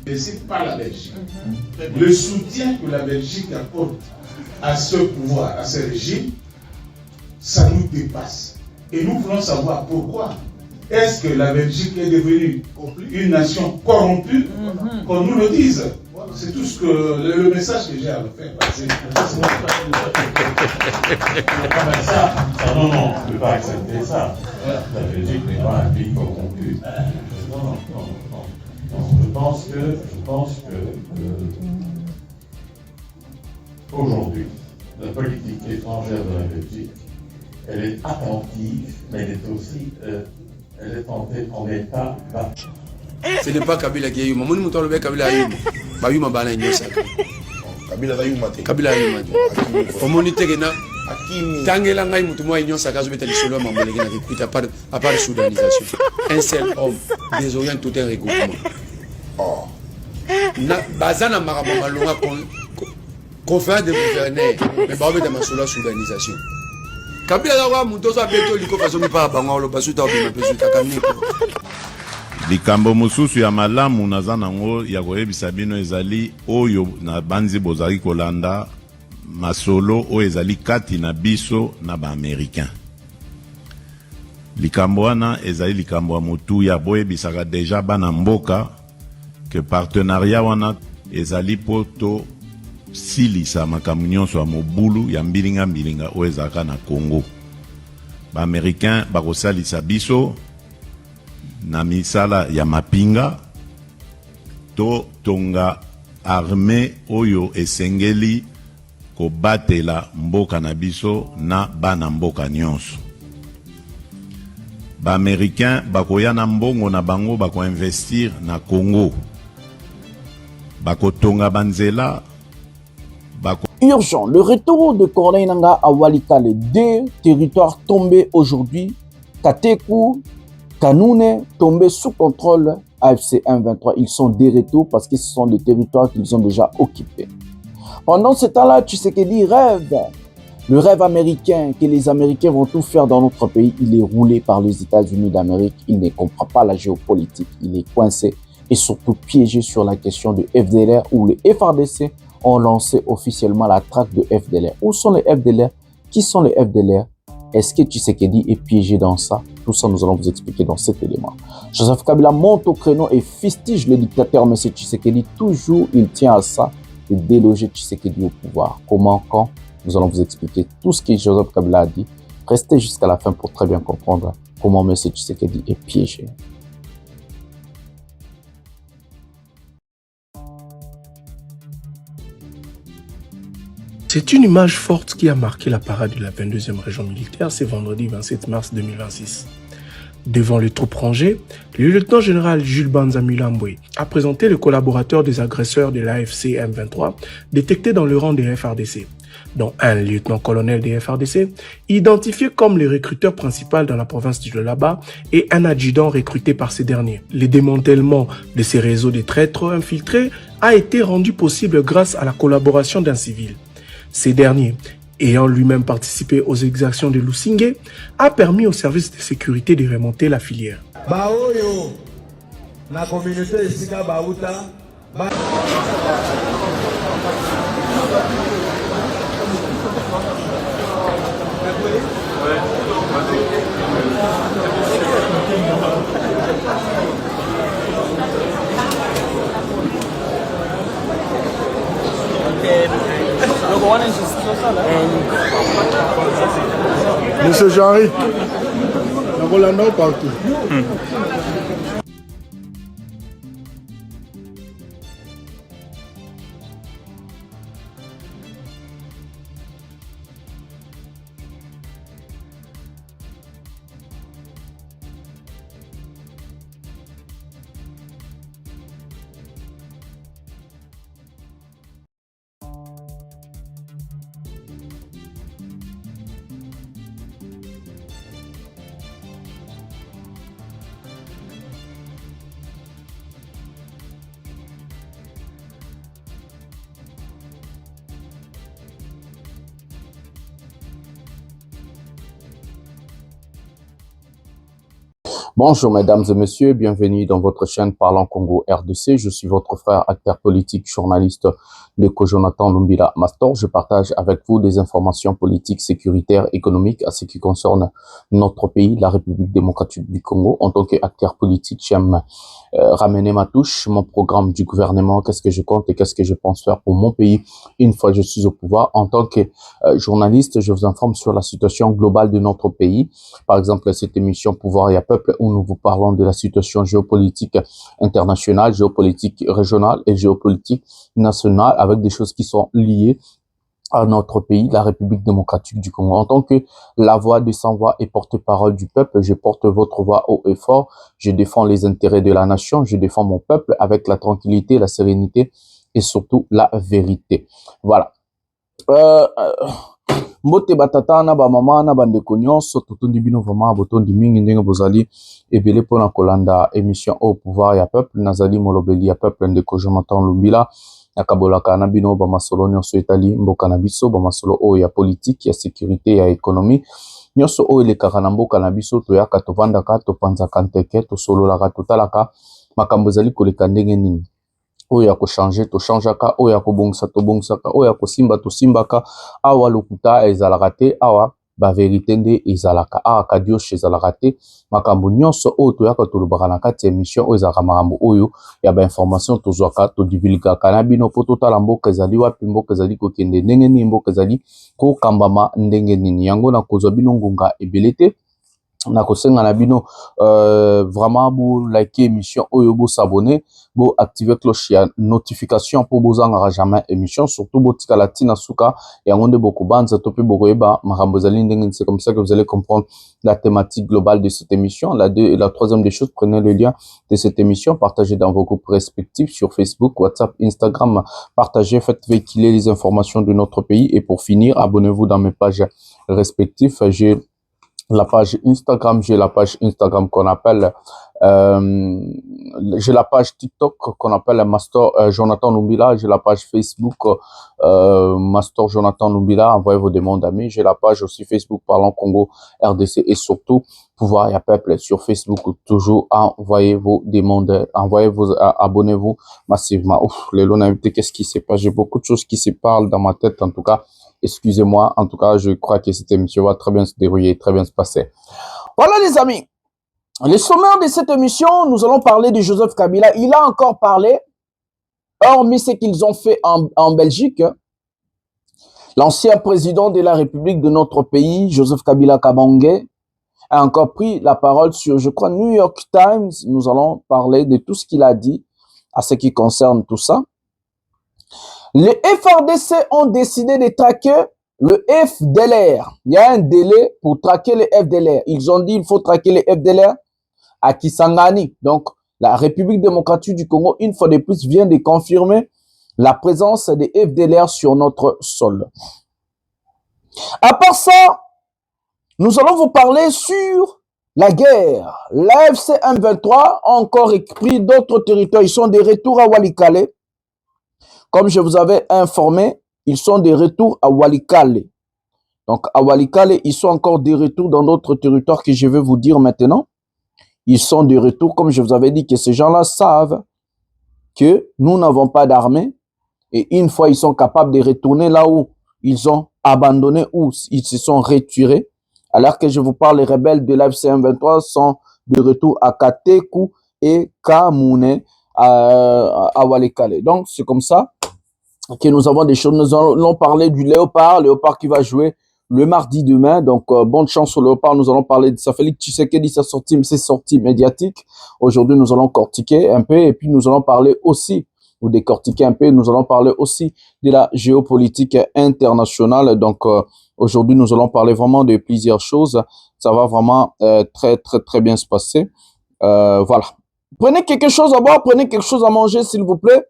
laissé par la Belgique. Le soutien que la Belgique apporte à ce pouvoir, à ce régime, ça nous dépasse. Et nous voulons savoir pourquoi. Est-ce que la Belgique est devenue une nation corrompue? Qu'on nous le dise. C'est tout ce que le message que j'ai à le faire passer. Non, non, on ne peut pas accepter ça. La Belgique n'est pas un pays corrompu. Non. Je pense que aujourd'hui, la politique étrangère de la Belgique, elle est attentive, mais elle est aussi, elle est en état battu. Ce n'est pas Kabila qui est humain. Moi, je suis Kabila qui est humain. Je suis Kabila qui est humain. Kabila qui est humain. Communauté qui est Tangela ngai mutu moi union sakazo beta lisolo mambolé qui n'a à part soudanisation. Un seul homme désorient tout un regroupement. Na bazana marama longa conférence de gouverneur mais ba beta masolo soudanisation. Kabila la mutu so beto liko faso mi pa bango lo basuta obima pesuta kamiko. Likambo mosusu ya malamu naza nango ya koyebisa bino ezali oyo na banzi bozali kolanda masolo oyo ezali kati na biso na ba-américain. Likambo wana ezali likambo ya motuya boyebisaka deja bana mboka ke partenariat wana ezali poto silisa makambo nyonso ya mobulu ya mbilinga oyo ezalaka na Congo. Ba-américain bakosalisa biso na misala ya mapinga to tonga armée oyo esengeli kobatela mboka na biso na bana mboka nyonso. Ba-américain bakoya na mbongo na bango bako-investir na Congo. Bakotonga banzela Urgent, le retour de Corneille Nangaa à Walikale, deux territoires tombés aujourd'hui, Katekou, Kanoune, tombés sous contrôle AFC M23. Ils sont de retour parce que ce sont des territoires qu'ils ont déjà occupés. Pendant ce temps-là, Tshisekedi rêve. Le rêve américain, que les Américains vont tout faire dans notre pays, il est roulé par les États-Unis d'Amérique. Il ne comprend pas la géopolitique. Il est coincé et surtout piégé sur la question de FDLR où les FRDC ont lancé officiellement la traque de FDLR. Où sont les FDLR? Qui sont les FDLR? Est-ce que Tshisekedi est piégé dans ça? Tout ça, nous allons vous expliquer dans cet élément. Joseph Kabila monte au créneau et fustige le dictateur M. Tshisekedi. Toujours, il tient à ça de déloger Tshisekedi au pouvoir. Comment, quand? Nous allons vous expliquer tout ce que Joseph Kabila a dit. Restez jusqu'à la fin pour très bien comprendre comment M. Tshisekedi est piégé. C'est une image forte qui a marqué la parade de la 22e région militaire ce vendredi 27 mars 2026. Devant les troupes rangées, le lieutenant-général Jules Banza Mulambwe a présenté le collaborateur des agresseurs de l'AFC M23 détectés dans le rang des FRDC, dont un lieutenant-colonel des FRDC, identifié comme le recruteur principal dans la province du Lualaba et un adjudant recruté par ces derniers. Le démantèlement de ces réseaux de traîtres infiltrés a été rendu possible grâce à la collaboration d'un civil. Ces derniers, ayant lui-même participé aux exactions de Lusingé, a permis aux services de sécurité de remonter la filière. Baoyo, la communauté Sika Baouta, Monsieur Jean-Ric, nous Rolando partout. Bonjour mesdames et messieurs, bienvenue dans votre chaîne Parlons Congo RDC. Je suis votre frère, acteur politique, journaliste de Jonathan Lumbila Mastor. Je partage avec vous des informations politiques, sécuritaires, économiques à ce qui concerne notre pays, la République démocratique du Congo. En tant qu'acteur politique, j'aime ramener ma touche, mon programme du gouvernement, qu'est-ce que je compte et qu'est-ce que je pense faire pour mon pays une fois que je suis au pouvoir. En tant que journaliste, je vous informe sur la situation globale de notre pays. Par exemple, cette émission Pouvoir et Peuple où nous vous parlons de la situation géopolitique internationale, géopolitique régionale et géopolitique nationale avec des choses qui sont liées à notre pays, la République démocratique du Congo. En tant que la voix des sans-voix et porte-parole du peuple, je porte votre voix haut et fort. Je défends les intérêts de la nation, je défends mon peuple avec la tranquillité, la sérénité et surtout la vérité. Voilà. Mbote batata na ba mama na bandeko nyonso totondi bino vraiment botondi mingi ndenge bozali ebele pona kolanda émission au pouvoir ya peuple nazali molobeli ya peuple ndeko Jonathan Lumbila nakabolaka na bino ba masolo nyonso etali mboka na biso ba masolo o ya politique ya sécurité ya économie nyonso o elekaka na mboka na biso toyaka tovandaka topanzaka nteke tosololaka totalaka makambo ezali koleka ndenge nini oya ko changer to changeaka oya ko bongisa to bongsaka oya ko simba to simbaka awa lokuta ezalaka te awa ba vérité nde ezalaka awa kadio chez ezalaka te makambo nyonso oyo toyaka tolobaka na kati ya émission oyo ezalaka makambo oyo ya ba information tozwaka to divulgaka na bino po totala mboka ezali wapi mboka ezali kokende ndenge nini mboka ezali kokambama ndenge nini yango na kozwa bino ngunga ebele te na kosenga na bino vraiment bo like émission oyo bo s'abonner bo activer cloche ya notification pour bozanga jamais émission surtout bo tika la tina suka yango nde boko banza to pe boko eba makambo zali ndenge c'est comme ça que vous allez comprendre la thématique globale de cette émission. La troisième des choses, prenez le lien de cette émission, partagez dans vos groupes respectifs sur Facebook, WhatsApp, Instagram, partagez, faites véhiculer les informations de notre pays et pour finir, abonnez-vous dans mes pages respectives. J'ai la page Instagram qu'on appelle j'ai la page TikTok qu'on appelle Master Jonathan Lumbila, j'ai la page Facebook Master Jonathan Lumbila, envoyez vos demandes d'amis, j'ai la page aussi Facebook Parlons Congo RDC et surtout Pouvoir et Peuple sur Facebook, toujours envoyez vos demandes, abonnez-vous massivement. Ouf, les lots d'invités, qu'est-ce qui se passe? J'ai beaucoup de choses qui se parlent dans ma tête en tout cas. Excusez-moi, en tout cas, je crois que cette émission va très bien se dérouler, très bien se passer. Voilà les amis, les sommaires de cette émission, nous allons parler de Joseph Kabila. Il a encore parlé, hormis ce qu'ils ont fait en Belgique, l'ancien président de la République de notre pays, Joseph Kabila Kabange, a encore pris la parole sur, je crois, New York Times. Nous allons parler de tout ce qu'il a dit à ce qui concerne tout ça. Les FRDC ont décidé de traquer le FDLR. Il y a un délai pour traquer les FDLR. Ils ont dit qu'il faut traquer les FDLR à Kisangani. Donc, la République démocratique du Congo, une fois de plus, vient de confirmer la présence des FDLR sur notre sol. À part ça, nous allons vous parler sur la guerre. L'AFC M23 a encore pris d'autres territoires. Ils sont de retour à Walikale. Comme je vous avais informé, ils sont de retour à Walikale. Donc, à Walikale, ils sont encore de retour dans d'autres territoires que je vais vous dire maintenant. Ils sont de retour, comme je vous avais dit, que ces gens-là savent que nous n'avons pas d'armée. Et une fois, ils sont capables de retourner là où ils ont abandonné, où ils se sont retirés. Alors que je vous parle, les rebelles de l'AFC M23 sont de retour à Katekou et Kamune à Walikale. Donc, c'est comme ça que nous avons des choses. Nous allons parler du Léopard qui va jouer le mardi demain. Donc, bonne chance au Léopard. Nous allons parler de ça. Félix Tshisekedi, ses sorties médiatiques. Aujourd'hui, nous allons cortiquer un peu et puis nous allons parler aussi, ou décortiquer un peu, nous allons parler aussi de la géopolitique internationale. Donc, aujourd'hui, nous allons parler vraiment de plusieurs choses. Ça va vraiment très bien se passer. Voilà. Prenez quelque chose à boire, prenez quelque chose à manger, s'il vous plaît.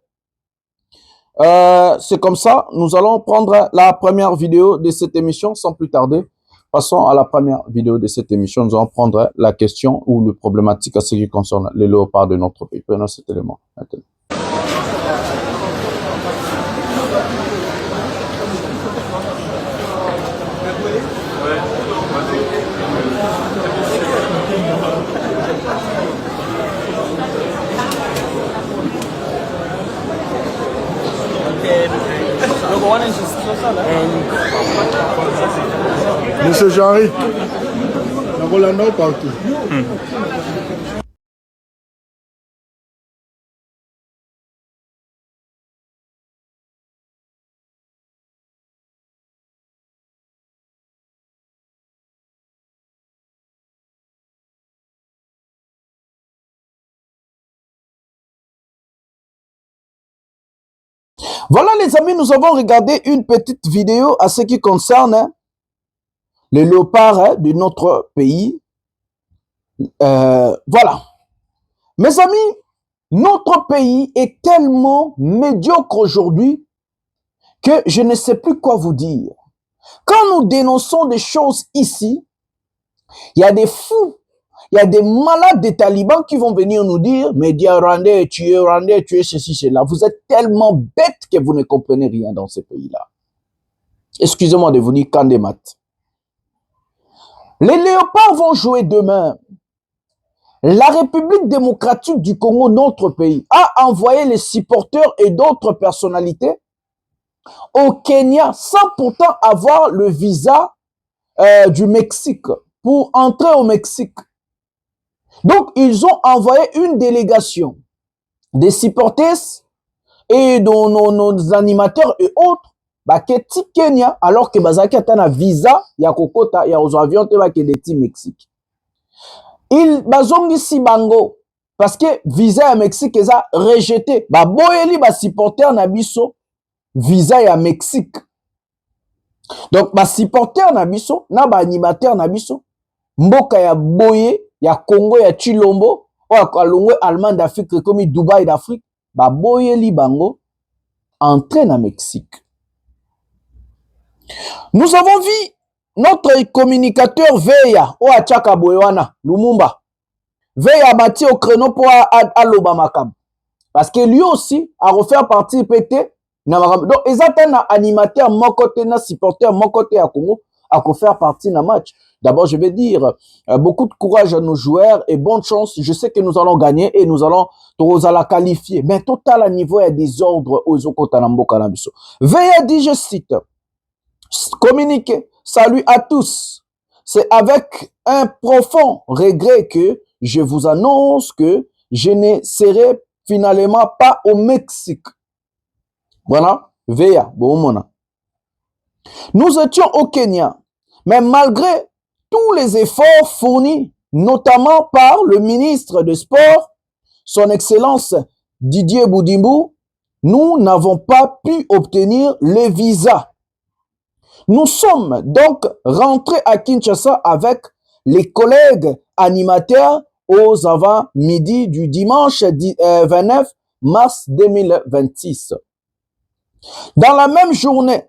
C'est comme ça, nous allons prendre la première vidéo de cette émission sans plus tarder. Passons à la première vidéo de cette émission. Nous allons prendre la question ou le problématique à ce qui concerne les léopards de notre pays. Prenons cet élément maintenant. Monsieur Jean-Ric, Rolando partout. Voilà les amis, nous avons regardé une petite vidéo à ce qui concerne les léopards de notre pays. Voilà. Mes amis, notre pays est tellement médiocre aujourd'hui que je ne sais plus quoi vous dire. Quand nous dénonçons des choses ici, il y a des fous, il y a des malades des talibans qui vont venir nous dire « Média rwandais, tu es ceci, cela ». Vous êtes tellement bêtes que vous ne comprenez rien dans ces pays-là. Excusez-moi de vous dire Kandemat. Les léopards vont jouer demain. La République démocratique du Congo, notre pays, a envoyé les supporters et d'autres personnalités au Kenya sans pourtant avoir le visa du Mexique pour entrer au Mexique. Donc, ils ont envoyé une délégation des supporters et de nos animateurs et autres baketi Kenya alors que bazaki atana visa ya kokota ya aux avions te baketi Mexique. Il bazongisi bango parce que visa ya Mexique eza rejeté. Ba boyeli ba supporter na biso visa ya Mexique. Donc ba supporter na biso na ba animateur na biso mboka ya boye ya Congo ya Chilombo o alongwe Allemagne d'Afrique comme Dubaï d'Afrique ba boyeli bango entrer na Mexique. Nous avons vu notre communicateur Veya o Achaka Boywana Lumumba. Veya bâti au créneau pour aloba makam. Parce que lui aussi a refaire partie PT na makam. Donc ils attendent un animateur mon côté na supporter mon côté à Congo à faire partie na match. D'abord je vais dire beaucoup de courage à nos joueurs et bonne chance. Je sais que nous allons gagner et nous allons la qualifier. Mais total à niveau il y a des ordres aux Okota na mboka na biso. Veya dit je cite communiquer. Salut à tous. C'est avec un profond regret que je vous annonce que je ne serai finalement pas au Mexique. Voilà. Veya, Boumona. Nous étions au Kenya, mais malgré tous les efforts fournis, notamment par le ministre des Sports, son Excellence Didier Boudimbu, nous n'avons pas pu obtenir le visa. Nous sommes donc rentrés à Kinshasa avec les collègues animateurs aux avant-midi du dimanche 29 mars 2026. Dans la même journée,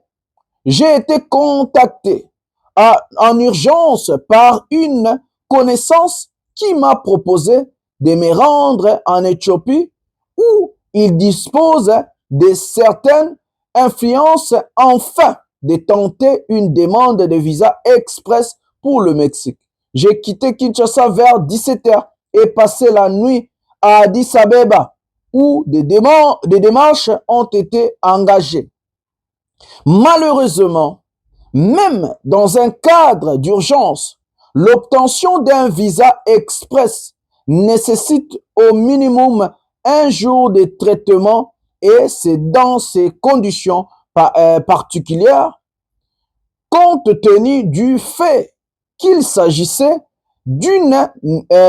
j'ai été contacté en urgence par une connaissance qui m'a proposé de me rendre en Éthiopie où il dispose de certaines influences enfin de tenter une demande de visa express pour le Mexique. J'ai quitté Kinshasa vers 17h et passé la nuit à Addis Abeba où des démarches ont été engagées. Malheureusement, même dans un cadre d'urgence, l'obtention d'un visa express nécessite au minimum un jour de traitement et c'est dans ces conditions particulière, compte tenu du fait qu'il s'agissait d'une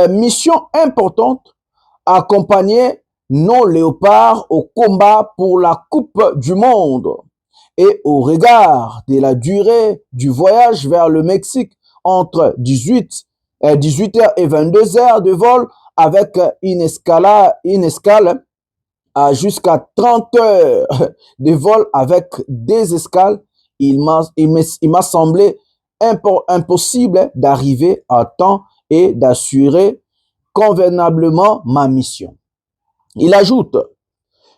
mission importante, accompagner nos léopards au combat pour la Coupe du Monde et au regard de la durée du voyage vers le Mexique entre 18h et 22h de vol avec une escale à jusqu'à 30 heures de vol avec des escales, il m'a semblé impossible d'arriver à temps et d'assurer convenablement ma mission. Il ajoute,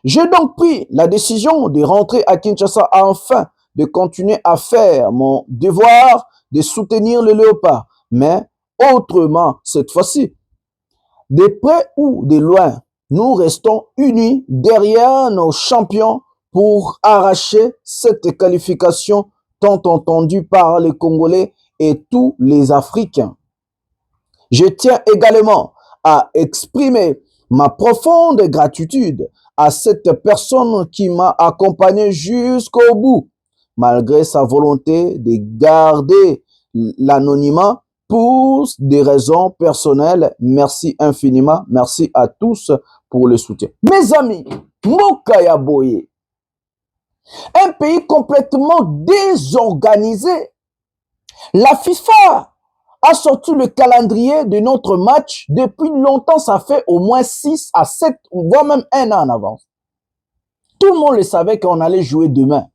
j'ai donc pris la décision de rentrer à Kinshasa afin de continuer à faire mon devoir de soutenir le léopard, mais autrement cette fois-ci, de près ou de loin, nous restons unis derrière nos champions pour arracher cette qualification tant entendue par les Congolais et tous les Africains. Je tiens également à exprimer ma profonde gratitude à cette personne qui m'a accompagné jusqu'au bout, malgré sa volonté de garder l'anonymat pour des raisons personnelles. Merci infiniment. Merci à tous pour le soutien. Mes amis, Mboka ya Boye, un pays complètement désorganisé. La FIFA a sorti le calendrier de notre match depuis longtemps. Ça fait au moins 6 à 7, voire même 1 an en avance. Tout le monde le savait qu'on allait jouer demain.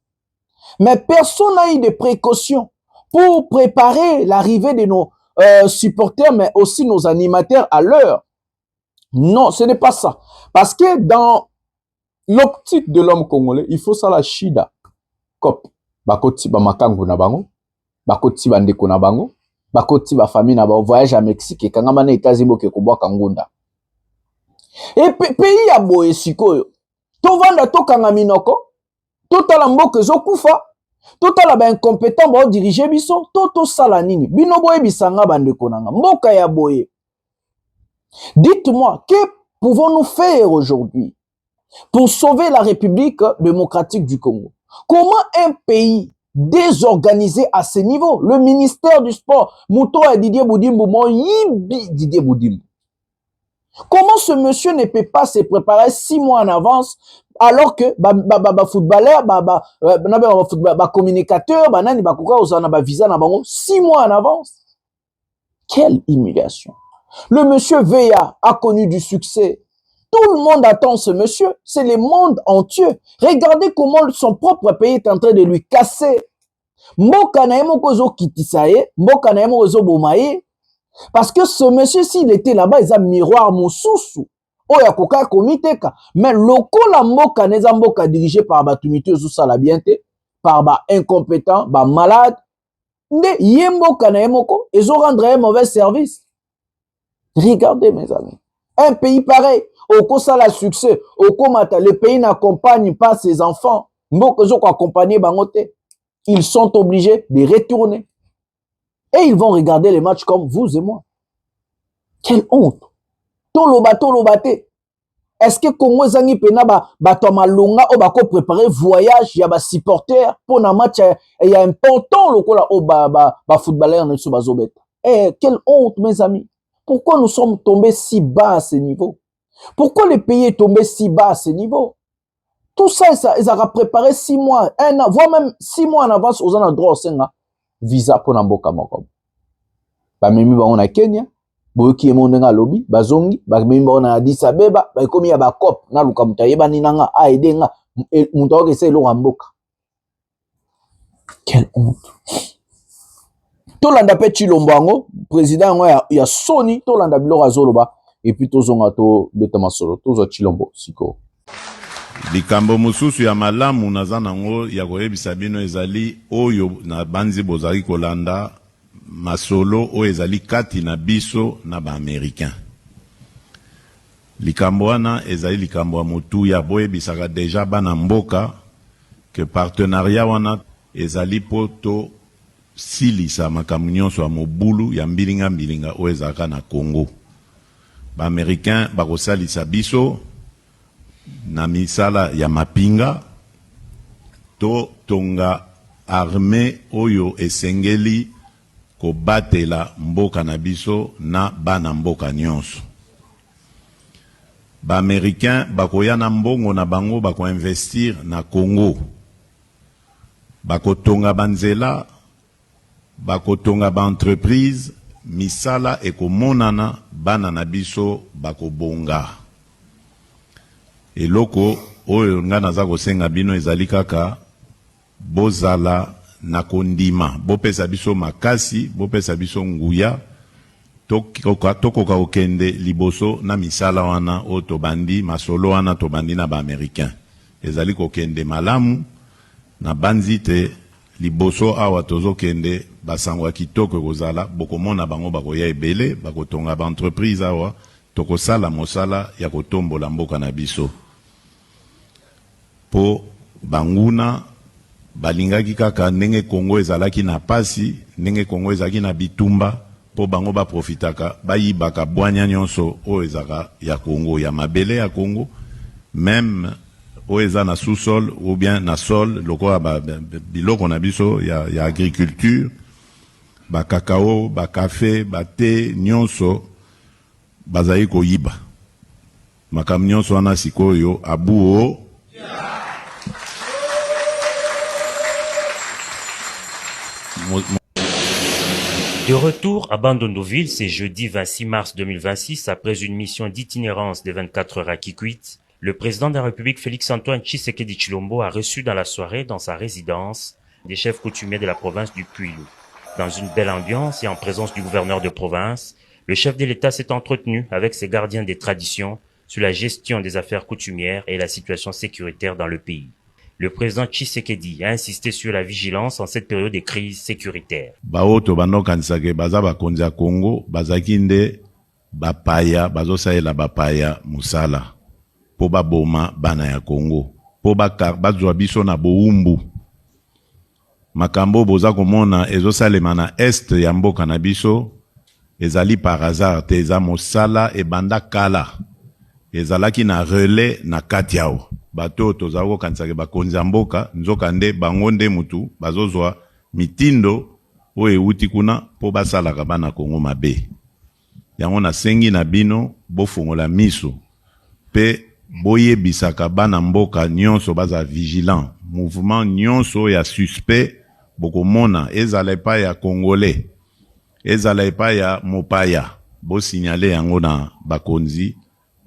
Mais personne n'a eu de précautions pour préparer l'arrivée de nos supporters, mais aussi nos animateurs à l'heure. Non, ce n'est pas ça. Parce que dans l'optique de l'homme congolais, il faut ça la shida. Kop, bakoti ba makangu na bango, bakoti ba ndeko na bango, bakoti ba famille na ba voyage à Mexique et kangama na États-Unis ke kubwa kangunda. Et pays ya boye sikoyo, to vanda to kanga minoko, to tala mboke zo kufa, to tala ba incompétent ba diriger biso, to sala nini. Bino boye bisanga ba ndeko nanga, mboka ya boye. Dites-moi, que pouvons-nous faire aujourd'hui pour sauver la République démocratique du Congo? Comment un pays désorganisé à ce niveau, le ministère du Sport, Mouto et Didier Boudimbo, Didier Boudimbo. Comment ce monsieur ne peut pas se préparer 6 mois en avance alors que footballeur, communicateur, visa 6 mois en avance? Quelle humiliation! Le monsieur Veya a connu du succès. Tout le monde attend ce monsieur. C'est le monde entier. Regardez comment son propre pays est en train de lui casser. Parce que ce monsieur, s'il était là-bas, il a un miroir moussoussou. Mais lokola mboka neza mboka dirigé par batumité la bienté, par incompétent, malade, ne yemboka na yemoko, ils ont rendu un mauvais service. Regardez mes amis, un pays pareil, au ça la succès, au komata, le pays n'accompagne pas ses enfants, ils sont obligés de retourner. Et ils vont regarder les matchs comme vous et moi. Quelle honte! Tolobate. Est-ce que Congo Zangi Pena batoma longa o bako préparer voyage ya ba supporter pour na match il y a un ponton lokola o footballeur na bazobet. Eh, quelle honte mes amis. Pourquoi nous sommes tombés si bas à ce niveau? Pourquoi le pays est tombé si bas à ce niveau? Tout ça, ils ont préparé 6 mois, 1 an, voire même 6 mois en avance aux endroits au Sénat. Visa pour Namboka Mokom. Mimi on a Kenya, boki emondenga lobby, bazongi, mimi on a Addis Abeba, komi ya ba cop na luka mutayeba ninanga aidenga mutaoke se lo Mboka. Quelle honte. Tolanda pe Chilombango, président ya Sony, tolanda biloko azoloba et puis tozonga to betama solo, tozo Chilombo siko. Likambo mususu ya malamu naza nango ya koyebisa bino ezali oyo na banzi bozali kolanda masolo oyo ezali kati na biso na ba américain. Likambo wana ezali likambo ya motuya boyebisaka deja bana mboka que partenariat wana ezali poto silisa makambo nyonso ya mobulu ya mbilinga oyo ezalaka na Congo. Ba américain bakosalisa biso na misala ya mapinga to tonga armée oyo esengeli kobatela mboka na biso na bana mboka nyonso. Ba américain bakoya na mbongo na bango bako investir na Congo, bako tonga banzela, bako tonga ba entreprise, misala ekomonana bana na biso bako bonga. Eloko oyo nga naza kosenga bino ezali kaka bozala na kondima, bopesa biso makasi, bopesa biso nguya, tokoka okende liboso na misala wana o tobandi masolo wana tobandi na ba américain. Ezali kokende malamu na banzite liboso awa tozokende basangwa kitoko kozala bokomona bango bakoya ebele bakotonga ba entreprise awa tokosala mosala ya kotombola mboka na biso. Po banguna balingaki kaka ndenge Congo ezalaki na pasi, ndenge Congo ezalaki na bitumba, po bango ba profitaka bayibaka bwanya nyonso o ezaka ya Congo, ya mabele ya Congo, même o eza na sous-sol ou bien na sol, lokola biloko na biso ya agriculture, ba cacao, ba café, ba thé, nyonso bazali koyiba. Makam nyonso wana sikoyo abuo. De retour à Bandondoville, c'est jeudi 26 mars 2026, après une mission d'itinérance de 24 heures à Kikwit, le président de la République Félix-Antoine Tshisekedi Tshilombo a reçu dans la soirée, dans sa résidence, des chefs coutumiers de la province du Kwilu. Dans une belle ambiance et en présence du gouverneur de province, le chef de l'État s'est entretenu avec ses gardiens des traditions sur la gestion des affaires coutumières et la situation sécuritaire dans le pays. Le président Tshisekedi a insisté sur la vigilance en cette période de crise sécuritaire. Baoto banokanisake baza bakonzi ya Congo bazaki nde bapaya bazosalela bapaya musala po baboma bana ya Congo po bazwa biso na boumbu. Makambo boza komona ezosalema na est ya mboka na biso ezali par hasard te, eza mosala ebanda kala ezalaki na relais na kati yao. Bato tozako kanisake bakonzi ya mboka nzoka nde bango nde mutu bazozwa mitindo o euti kuna po basalaka bana Congo mabe. Yango nasengi na bino bofungola miso pe boyebisaka bana mboka nyonso baza vigilant. Mouvement nyonso ya suspect bokomona ezala epai ya Congolais, ezala epai ya mopaya, bo signale yango na bakonzi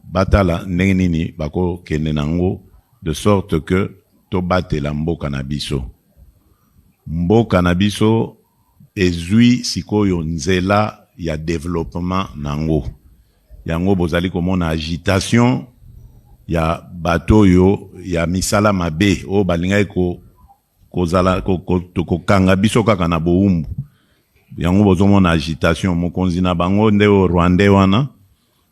batala ndenge nini bako kende nango, de sorte que to batela mboka na biso. Mboka na biso ezui sikoyo nzela ya développement nango. Yango bozali komona agitation ya bato yo ya misala mabe o balingai kozala kanga biso kaka na boumbu. Yango bozomona agitation mokonzi na bango nde o Rwanda wana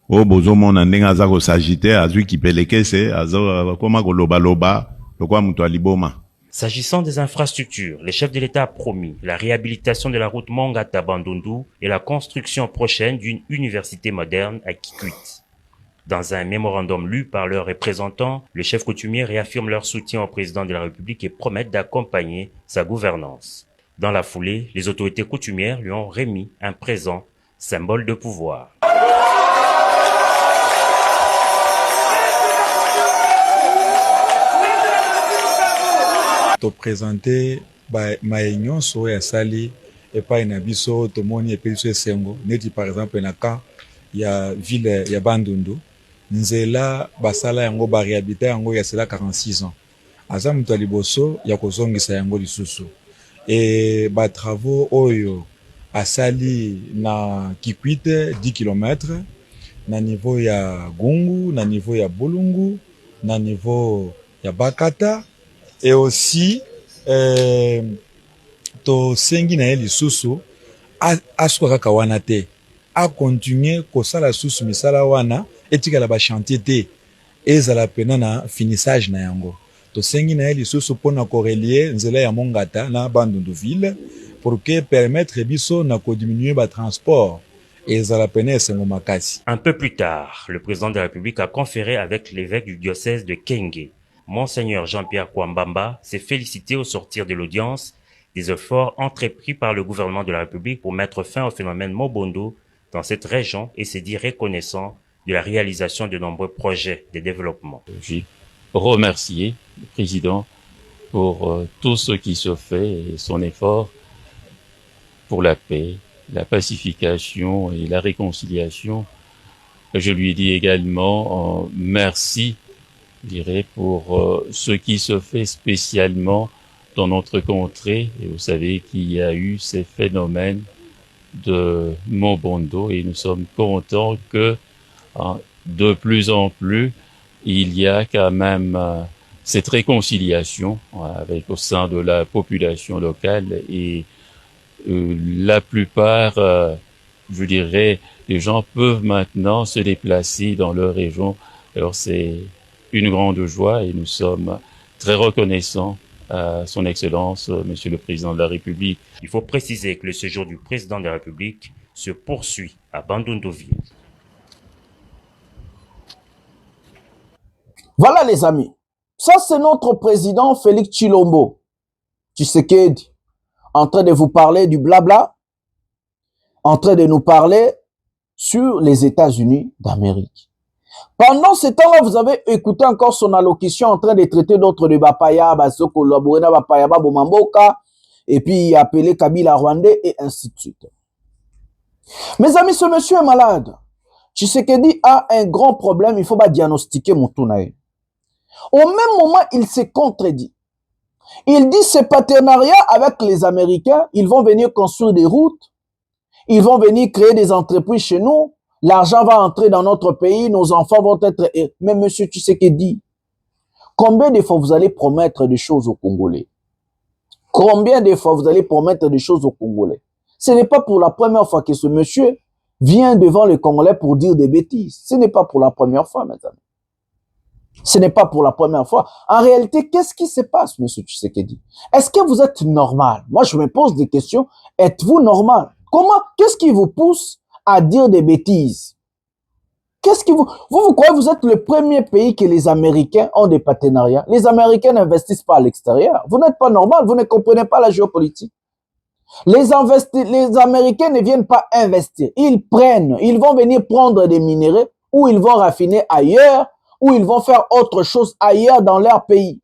o bozomona ndenga za ko sagite azui kipelekese azo koma koloba loba lokwa mutu aliboma. S'agissant des infrastructures, le chef de l'État a promis la réhabilitation de la route Mongata-Bandundu et la construction prochaine d'une université moderne à Kikwit. Dans un mémorandum lu par leurs représentants, le chef coutumier réaffirme leur soutien au président de la République et promettent d'accompagner sa gouvernance. Dans la foulée, les autorités coutumières lui ont remis un présent, symbole de pouvoir. To présenter maïnion so ya sali et pas na biso to moni et biso esengo neti par exemple na ka ya ville ya Bandundu nzela basala yango ba réhabiliter yango ya sela 46 ans aza mutu liboso ya kozongisa yango lisusu et ba travaux oyo asali na Kikwit 10 km na niveau ya Gungu, na niveau ya Bulungu, na niveau ya Bakata. Et aussi, to sengi na lisusu aswaka kawana te a continuer kosala susu misala wana etikala ba chantier te ezala pena na finissage na yango. To sengi na lisusu pona corelier nzela ya Mongata na Bandunduville pour que permettre biso na ko diminuer ba transport ezala pena esengo makasi. Un peu plus tard, le président de la République a conféré avec l'évêque du diocèse de Kenge. Monseigneur Jean-Pierre Kwambamba s'est félicité au sortir de l'audience des efforts entrepris par le gouvernement de la République pour mettre fin au phénomène Mobondo dans cette région et s'est dit reconnaissant de la réalisation de nombreux projets de développement. J'ai remercié le président pour tout ce qui se fait et son effort pour la paix, la pacification et la réconciliation. Je lui dis également merci, je dirais, pour ce qui se fait spécialement dans notre contrée. Et vous savez qu'il y a eu ces phénomènes de Mobondo et nous sommes contents que de plus en plus il y a quand même cette réconciliation avec au sein de la population locale et la plupart, je dirais, les gens peuvent maintenant se déplacer dans leur région. Alors c'est une grande joie et nous sommes très reconnaissant à son Excellence, Monsieur le Président de la République. Il faut préciser que le séjour du Président de la République se poursuit à Bandundu-Ville. Voilà les amis. Ça c'est notre président Félix Tshilombo Tshisekedi, en train de vous parler du blabla, en train de nous parler sur les États-Unis d'Amérique. Pendant ce temps-là, vous avez écouté encore son allocution en train de traiter d'autres de Bapaya, Basoko, Laborena, Bapaya, Bomamboka, et puis appelé Kabila Rwandais et ainsi de suite. Mes amis, ce monsieur est malade. Tshisekedi a un grand problème, il faut pas diagnostiquer Moutunaï. Au même moment, il s'est contredit. Il dit ce partenariat avec les Américains, ils vont venir construire des routes, ils vont venir créer des entreprises chez nous, l'argent va entrer dans notre pays, nos enfants vont être... Mais monsieur Tshisekedi, combien de fois vous allez promettre des choses aux Congolais? Combien de fois vous allez promettre des choses aux Congolais? Ce n'est pas pour la première fois que ce monsieur vient devant les Congolais pour dire des bêtises. Ce n'est pas pour la première fois, mes amis. Ce n'est pas pour la première fois. En réalité, qu'est-ce qui se passe, monsieur Tshisekedi? Est-ce que vous êtes normal? Moi, je me pose des questions. Êtes-vous normal? Comment? Qu'est-ce qui vous pousse à dire des bêtises? Qu'est-ce qui vous croyez que vous êtes le premier pays que les Américains ont des partenariats? Les Américains n'investissent pas à l'extérieur. Vous n'êtes pas normal. Vous ne comprenez pas la géopolitique. Les Américains ne viennent pas investir. Ils prennent. Ils vont venir prendre des minéraux ou ils vont raffiner ailleurs, ou ils vont faire autre chose ailleurs dans leur pays.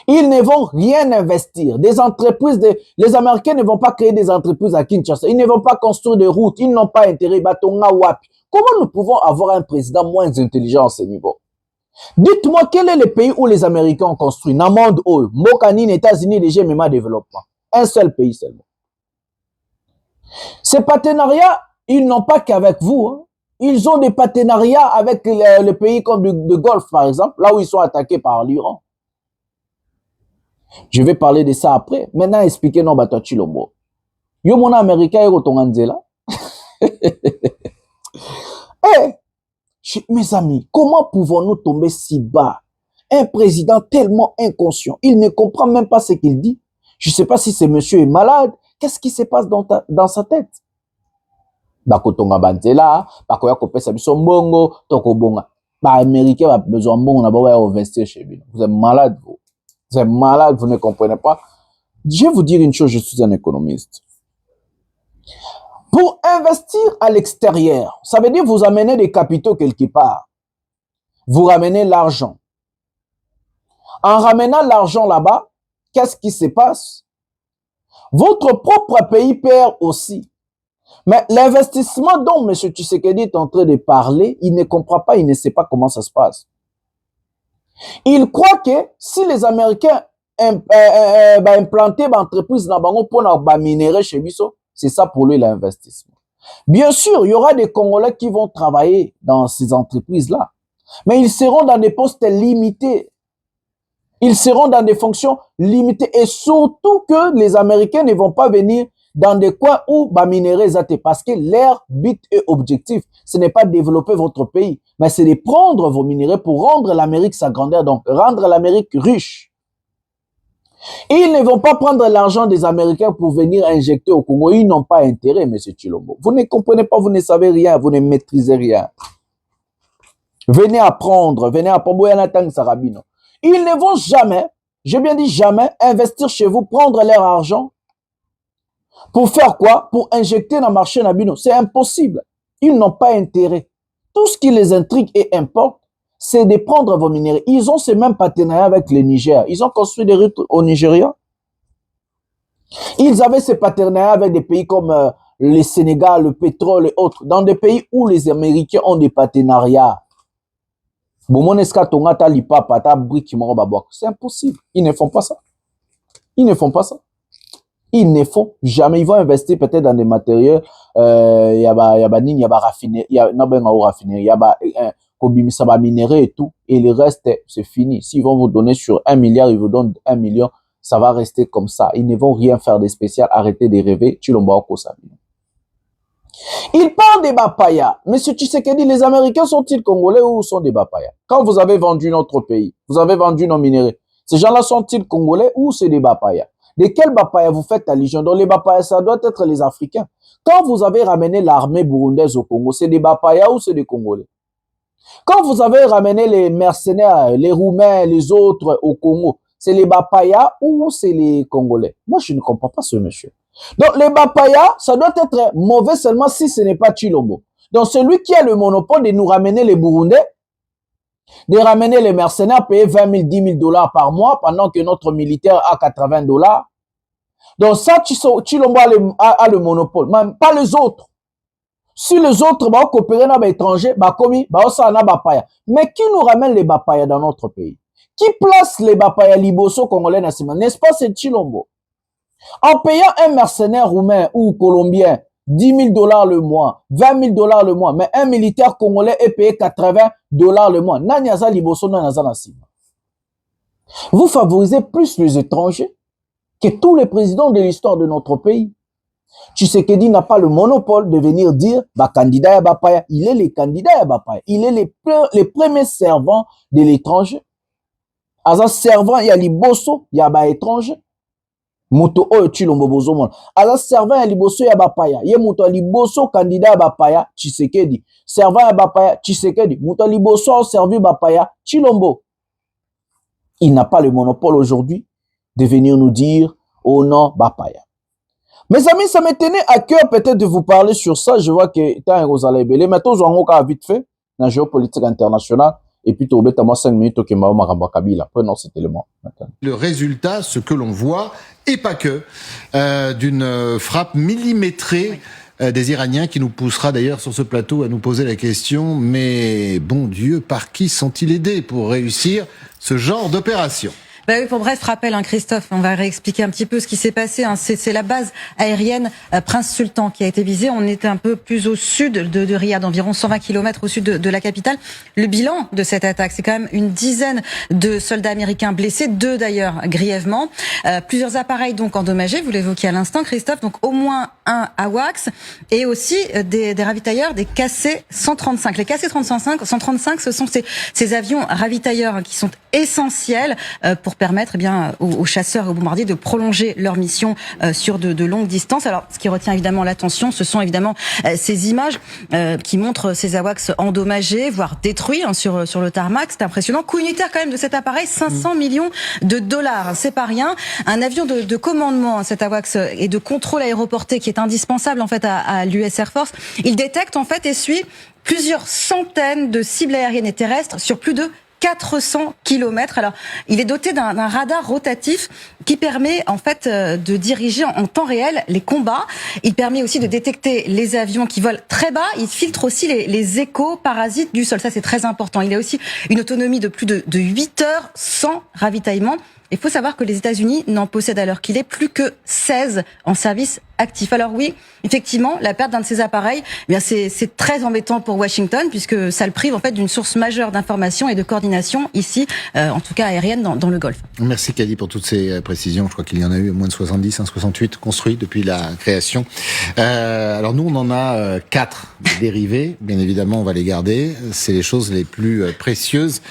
Ils ne vont rien investir. Des entreprises, les Américains ne vont pas créer des entreprises à Kinshasa. Ils ne vont pas construire des routes. Ils n'ont pas intérêt. Batonga Wapi. Comment nous pouvons avoir un président moins intelligent à ce niveau? Dites-moi, quel est le pays où les Américains ont construit? Namond Oil, Mokani, États-Unis, les GMA développement. Un seul pays seulement. Ces partenariats, ils n'ont pas qu'avec vous, hein. Ils ont des partenariats avec les pays comme le Golfe, par exemple, là où ils sont attaqués par l'Iran. Je vais parler de ça après. Maintenant, expliquez non, Bato Tshilombo. Yo mon américain est Tonganzela. Mes amis, comment pouvons-nous tomber si bas? Un président tellement inconscient, il ne comprend même pas ce qu'il dit. Je ne sais pas si ce monsieur est malade. Qu'est-ce qui se passe dans sa tête? Bakotonga banzela, bakoya kopesa biso mbongo, tokobonga. Ba américain a besoin de mbongo na ba investir chez lui. Vous êtes malade, vous. Vous êtes malade, vous ne comprenez pas. Je vais vous dire une chose, je suis un économiste. Pour investir à l'extérieur, ça veut dire vous amener des capitaux quelque part. Vous ramenez l'argent. En ramenant l'argent là-bas, qu'est-ce qui se passe? Votre propre pays perd aussi. Mais l'investissement dont M. Tshisekedi est en train de parler, il ne comprend pas, il ne sait pas comment ça se passe. Il croit que si les Américains implantaient l'entreprise pour minerai chez Bisso, c'est ça pour lui l'investissement. Bien sûr, il y aura des Congolais qui vont travailler dans ces entreprises-là, mais ils seront dans des postes limités. Ils seront dans des fonctions limitées et surtout que les Américains ne vont pas venir dans des coins où minerai zate parce que leur but et objectif, ce n'est pas de développer votre pays, mais c'est de prendre vos minerais pour rendre l'Amérique sa grandeur, donc rendre l'Amérique riche. Ils ne vont pas prendre l'argent des Américains pour venir injecter au Congo. Ils n'ont pas intérêt, M. Tshilombo. Vous ne comprenez pas, vous ne savez rien, vous ne maîtrisez rien. Venez apprendre. Ils ne vont jamais, j'ai bien dit jamais, investir chez vous, prendre leur argent. Pour faire quoi? Pour injecter dans le marché Nabino. C'est impossible. Ils n'ont pas intérêt. Tout ce qui les intrigue et importe, c'est de prendre vos minéraux. Ils ont ces mêmes partenariats avec le Niger. Ils ont construit des routes au Nigeria. Ils avaient ces partenariats avec des pays comme le Sénégal, le pétrole et autres. Dans des pays où les Américains ont des partenariats. C'est impossible. Ils ne font pas ça. Ils ne font pas ça. Ils ne font jamais. Ils vont investir peut-être dans des matériaux. Il y a raffinerie, il y a minerai et tout. Et le reste, c'est fini. S'ils vont vous donner sur 1 milliard, ils vous donnent 1 million. Ça va rester comme ça. Ils ne vont rien faire de spécial. Arrêtez de rêver. Ils parlent des Bapaya. Monsieur Tshisekedi, les Américains sont-ils Congolais ou sont des Bapaya? Quand vous avez vendu notre pays, vous avez vendu nos minéraux, Ces gens-là sont-ils congolais ou c'est des Bapaya? Desquels Bapaya vous faites allusion? Donc les Bapaya, ça doit être les Africains. Quand vous avez ramené l'armée burundaise au Congo, c'est des Bapaya ou c'est des Congolais? Quand vous avez ramené les mercenaires, les Roumains, les autres au Congo, c'est les Bapaya ou c'est les Congolais? Moi, je ne comprends pas ce monsieur. Donc les Bapaya, ça doit être mauvais seulement si ce n'est pas Chilombo. Donc celui qui a le monopole de nous ramener les Burundais, de ramener les mercenaires, payer 20 000, 10 000 dollars par mois pendant que notre militaire a 80 dollars. Donc ça, Chilombo a le monopole, même pas les autres. Si les autres vont coopérer dans les étrangers, mais qui nous ramène les Bapaya dans notre pays? Qui place les Bapaya liboso congolais nationaux? N'est-ce pas, c'est Chilombo? En payant un mercenaire roumain ou colombien 10 000 dollars le mois, 20 000 dollars le mois, mais un militaire congolais est payé 80 dollars le mois. Vous favorisez plus les étrangers que tous les présidents de l'histoire de notre pays. Tshisekedi n'a pas le monopole de venir dire candidat à Bapaya. Il est le candidat à Bapaya. Il est les premiers servants de l'étranger. As un servant, il y a liboso, il y a étranger. Moto oyo Chilombo bozomona. As un servant, il y a liboso, il y a Bapaya. Il y a moto liboso candidat à Bapaya, Tshisekedi. Servant à Bapaya, Tshisekedi. Moto liboso a servi Bapaya, Chilombo. Il n'a pas le monopole aujourd'hui de venir nous dire oh non, Bapaya. Mes amis, ça me tenait à cœur peut-être de vous parler sur ça. Je vois que tant Rosalé Belé, maintenant, je vais vite fait dans la géopolitique internationale. Et puis, tu as moi 5 minutes que Mao Maramba Kabila. Prenons cet élément. Le résultat, ce que l'on voit, et pas que, d'une frappe millimétrée des Iraniens qui nous poussera d'ailleurs sur ce plateau à nous poser la question, mais bon Dieu, par qui sont-ils aidés pour réussir ce genre d'opération? Bah oui, pour bref rappel, Christophe, on va réexpliquer un petit peu ce qui s'est passé. C'est la base aérienne Prince Sultan qui a été visée. On était un peu plus au sud de Riyad, environ 120 km au sud de la capitale. Le bilan de cette attaque, c'est quand même une dizaine de soldats américains blessés, 2 d'ailleurs grièvement. Plusieurs appareils donc endommagés, vous l'évoquiez à l'instant, Christophe. Donc au moins un AWACS et aussi des ravitailleurs, des KC-135. Les KC-135, ce sont ces avions ravitailleurs qui sont essentiels pour permettre aux chasseurs et aux bombardiers de prolonger leur mission sur de longues distances. Alors, ce qui retient évidemment l'attention, ce sont évidemment ces images qui montrent ces AWACS endommagés, voire détruits sur le tarmac. C'est impressionnant. Coût unitaire quand même de cet appareil, 500 millions de dollars. C'est pas rien. Un avion de commandement, cet AWACS, et de contrôle aéroporté qui est indispensable en fait à l'US Air Force. Il détecte en fait et suit plusieurs centaines de cibles aériennes et terrestres sur plus de 400 kilomètres. Alors, il est doté d'un radar rotatif qui permet en fait de diriger en temps réel les combats. Il permet aussi de détecter les avions qui volent très bas. Il filtre aussi les échos parasites du sol. Ça, c'est très important. Il a aussi une autonomie de plus de 8 heures sans ravitaillement. Il faut savoir que les États-Unis n'en possèdent à l'heure qu'il est plus que 16 en service actif. Alors oui, effectivement, la perte d'un de ces appareils, c'est très embêtant pour Washington puisque ça le prive en fait d'une source majeure d'information et de coordination ici, en tout cas aérienne dans le Golfe. Merci Kadi pour toutes ces précisions. Je crois qu'il y en a eu moins de 70, 68 construits depuis la création. Alors nous, on en a 4 dérivés. Bien évidemment, on va les garder. C'est les choses les plus précieuses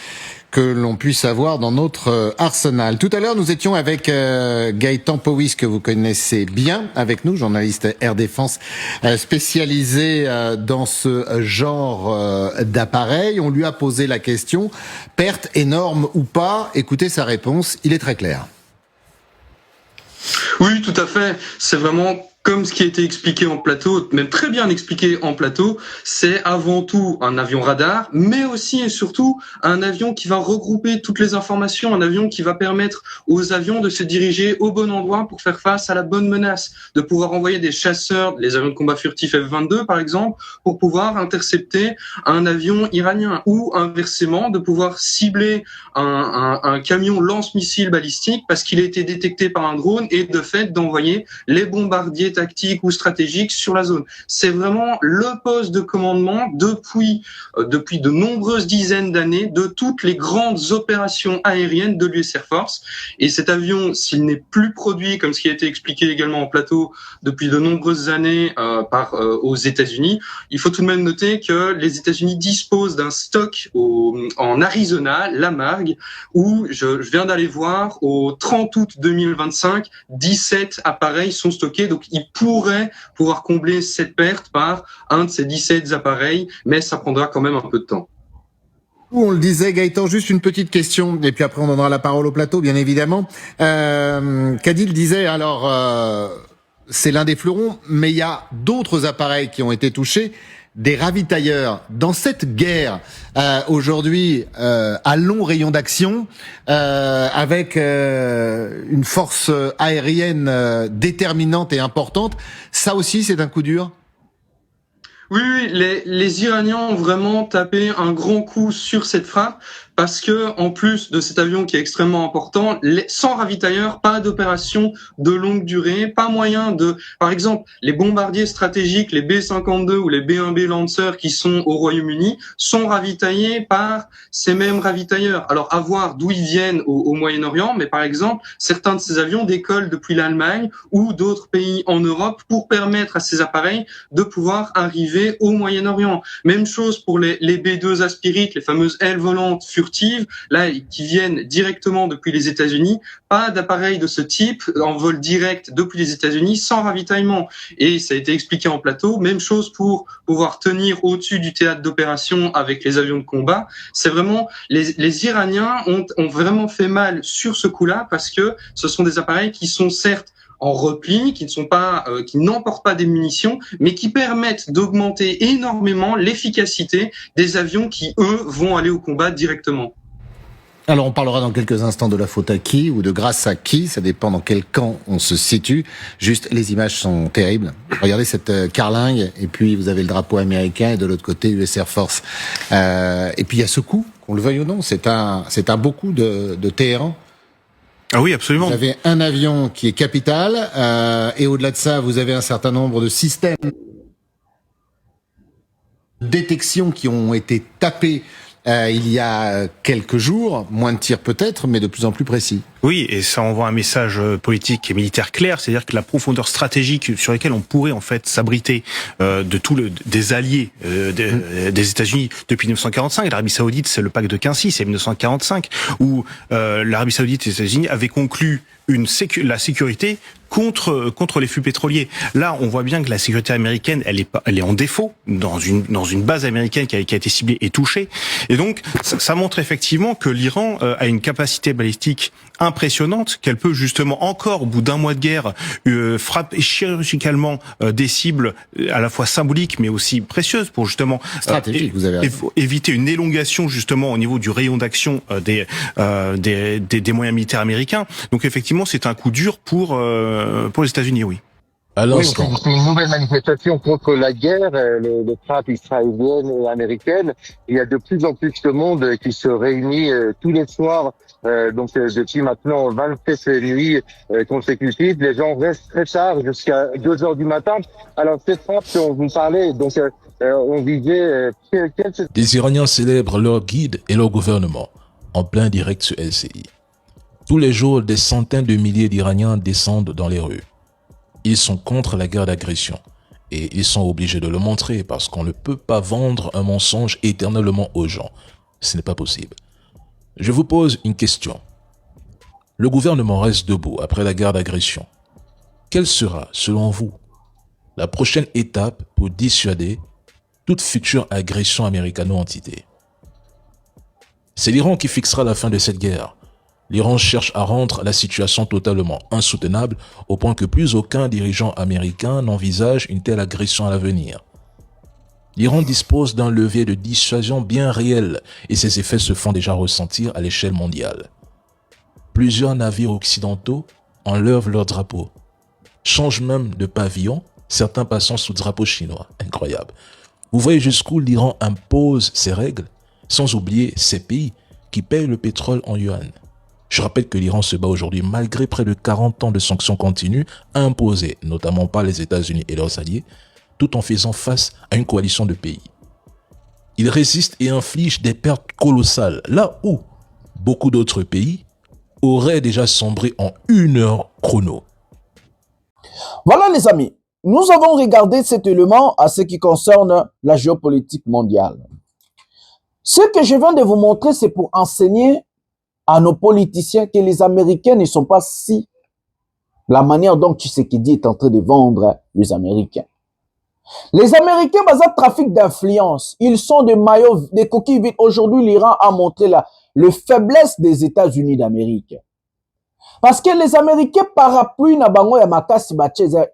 que l'on puisse avoir dans notre arsenal. Tout à l'heure, nous étions avec Gaëtan Powys, que vous connaissez bien, avec nous, journaliste Air Défense spécialisé dans ce genre d'appareil. On lui a posé la question, perte énorme ou pas? Écoutez sa réponse, il est très clair. Oui, tout à fait. C'est vraiment comme ce qui a été expliqué en plateau, même très bien expliqué en plateau, c'est avant tout un avion radar, mais aussi et surtout un avion qui va regrouper toutes les informations, un avion qui va permettre aux avions de se diriger au bon endroit pour faire face à la bonne menace, de pouvoir envoyer des chasseurs, les avions de combat furtifs F-22 par exemple, pour pouvoir intercepter un avion iranien, ou inversement de pouvoir cibler un camion lance-missile balistique parce qu'il a été détecté par un drone et de fait d'envoyer les bombardiers unités tactiques ou stratégiques sur la zone. C'est vraiment le poste de commandement depuis de nombreuses dizaines d'années de toutes les grandes opérations aériennes de l'US Air Force. Et cet avion, s'il n'est plus produit, comme ce qui a été expliqué également en plateau depuis de nombreuses années aux États-Unis, il faut tout de même noter que les États-Unis disposent d'un stock en Arizona, Lamargue, où je viens d'aller voir au 30 août 2025, 17 appareils sont stockés, donc ils pourraient pouvoir combler cette perte par un de ces 17 appareils, mais ça prendra quand même un peu de temps. On le disait, Gaëtan, juste une petite question, et puis après on donnera la parole au plateau, bien évidemment. Kadil disait, alors, c'est l'un des fleurons, mais il y a d'autres appareils qui ont été touchés, des ravitailleurs. Dans cette guerre, aujourd'hui, à long rayon d'action, avec une force aérienne déterminante et importante, ça aussi c'est un coup dur? Oui, les Iraniens ont vraiment tapé un grand coup sur cette frappe parce que, en plus de cet avion qui est extrêmement important, sans ravitailleurs, pas d'opération de longue durée, pas moyen de, par exemple, les bombardiers stratégiques, les B-52 ou les B-1B Lancer qui sont au Royaume-Uni, sont ravitaillés par ces mêmes ravitailleurs. Alors, à voir d'où ils viennent au Moyen-Orient, mais par exemple, certains de ces avions décollent depuis l'Allemagne ou d'autres pays en Europe pour permettre à ces appareils de pouvoir arriver au Moyen-Orient. Même chose pour les B-2 Aspirit, les fameuses ailes volantes furtives, là, qui viennent directement depuis les États-Unis. Pas d'appareil de ce type en vol direct depuis les États-Unis sans ravitaillement. Et ça a été expliqué en plateau. Même chose pour pouvoir tenir au-dessus du théâtre d'opération avec les avions de combat. C'est vraiment, les Iraniens ont vraiment fait mal sur ce coup-là parce que ce sont des appareils qui sont certes en repli, qui n'emportent pas des munitions, mais qui permettent d'augmenter énormément l'efficacité des avions qui, eux, vont aller au combat directement. Alors on parlera dans quelques instants de la faute à qui ou de grâce à qui, ça dépend dans quel camp on se situe. Juste, les images sont terribles. Regardez cette carlingue, et puis vous avez le drapeau américain, et de l'autre côté US Air Force. Et puis il y a ce coup, qu'on le veuille ou non, c'est un beau coup de Téhéran. Ah oui, absolument. Vous avez un avion qui est capital, et au-delà de ça, vous avez un certain nombre de systèmes de détection qui ont été tapés il y a quelques jours, moins de tirs peut-être, mais de plus en plus précis. Oui, et ça envoie un message politique et militaire clair, c'est-à-dire que la profondeur stratégique sur laquelle on pourrait en fait s'abriter des alliés des États-Unis depuis 1945, l'Arabie Saoudite, c'est le pacte de Quincy, c'est 1945, où l'Arabie Saoudite et les États-Unis avaient conclu la sécurité contre les flux pétroliers. Là, on voit bien que la sécurité américaine, elle est en défaut dans une base américaine qui a été ciblée et touchée. Et donc, ça montre effectivement que l'Iran a une capacité balistique impressionnante, qu'elle peut justement encore, au bout d'un mois de guerre, frapper chirurgicalement des cibles à la fois symboliques mais aussi précieuses pour justement stratégique. Vous avez éviter une élongation justement au niveau du rayon d'action des moyens militaires américains. Donc effectivement, c'est un coup dur pour les États-Unis, oui. Oui, c'est une nouvelle manifestation contre la guerre, les frappes israéliennes et américaines. Il y a de plus en plus de monde qui se réunit tous les soirs, donc depuis maintenant 27 nuits consécutives. Les gens restent très tard, jusqu'à 2 heures du matin. Alors ces frappes dont vous parlez, donc on disait... Des Iraniens célèbrent leur guide et leur gouvernement en plein direct sur LCI. Tous les jours, des centaines de milliers d'Iraniens descendent dans les rues. Ils sont contre la guerre d'agression et ils sont obligés de le montrer parce qu'on ne peut pas vendre un mensonge éternellement aux gens. Ce n'est pas possible. Je vous pose une question. Le gouvernement reste debout après la guerre d'agression. Quelle sera, selon vous, la prochaine étape pour dissuader toute future agression américano-entité? C'est l'Iran qui fixera la fin de cette guerre. L'Iran cherche à rendre la situation totalement insoutenable au point que plus aucun dirigeant américain n'envisage une telle agression à l'avenir. L'Iran dispose d'un levier de dissuasion bien réel et ses effets se font déjà ressentir à l'échelle mondiale. Plusieurs navires occidentaux enlèvent leur drapeau, changent même de pavillon, certains passant sous drapeau chinois. Incroyable. Vous voyez jusqu'où l'Iran impose ses règles, sans oublier ces pays qui payent le pétrole en yuan. Je rappelle que l'Iran se bat aujourd'hui malgré près de 40 ans de sanctions continues imposées, notamment par les États-Unis et leurs alliés, tout en faisant face à une coalition de pays. Il résiste et inflige des pertes colossales, là où beaucoup d'autres pays auraient déjà sombré en 1 heure chrono. Voilà les amis, nous avons regardé cet élément à ce qui concerne la géopolitique mondiale. Ce que je viens de vous montrer, c'est pour enseigner à nos politiciens que les Américains ne sont pas si la manière dont Tshisekedi est en train de vendre les Américains. Les Américains, basés sur le trafic d'influence, ils sont des maillots, des coquilles vides. Aujourd'hui, l'Iran a montré la faiblesse des États-Unis d'Amérique. Parce que les Américains parapluient na bango ya makasi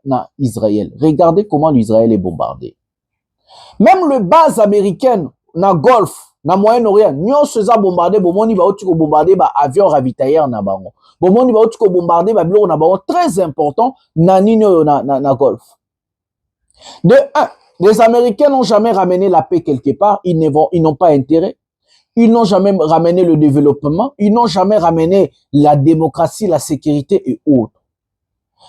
na Israël. Regardez comment l'Israël est bombardé. Même le base américaine na Golfe, na Moyen-Orient, nous sommes bombardés, bomoni ba otiko bombardé ba avion ravitailleur na bango. Bomoni ba otiko bombardé ba bilo na bango très important na nino na Golfe. De un, les Américains n'ont jamais ramené la paix quelque part, ils n'ont pas intérêt. Ils n'ont jamais ramené le développement, ils n'ont jamais ramené la démocratie, la sécurité et autres.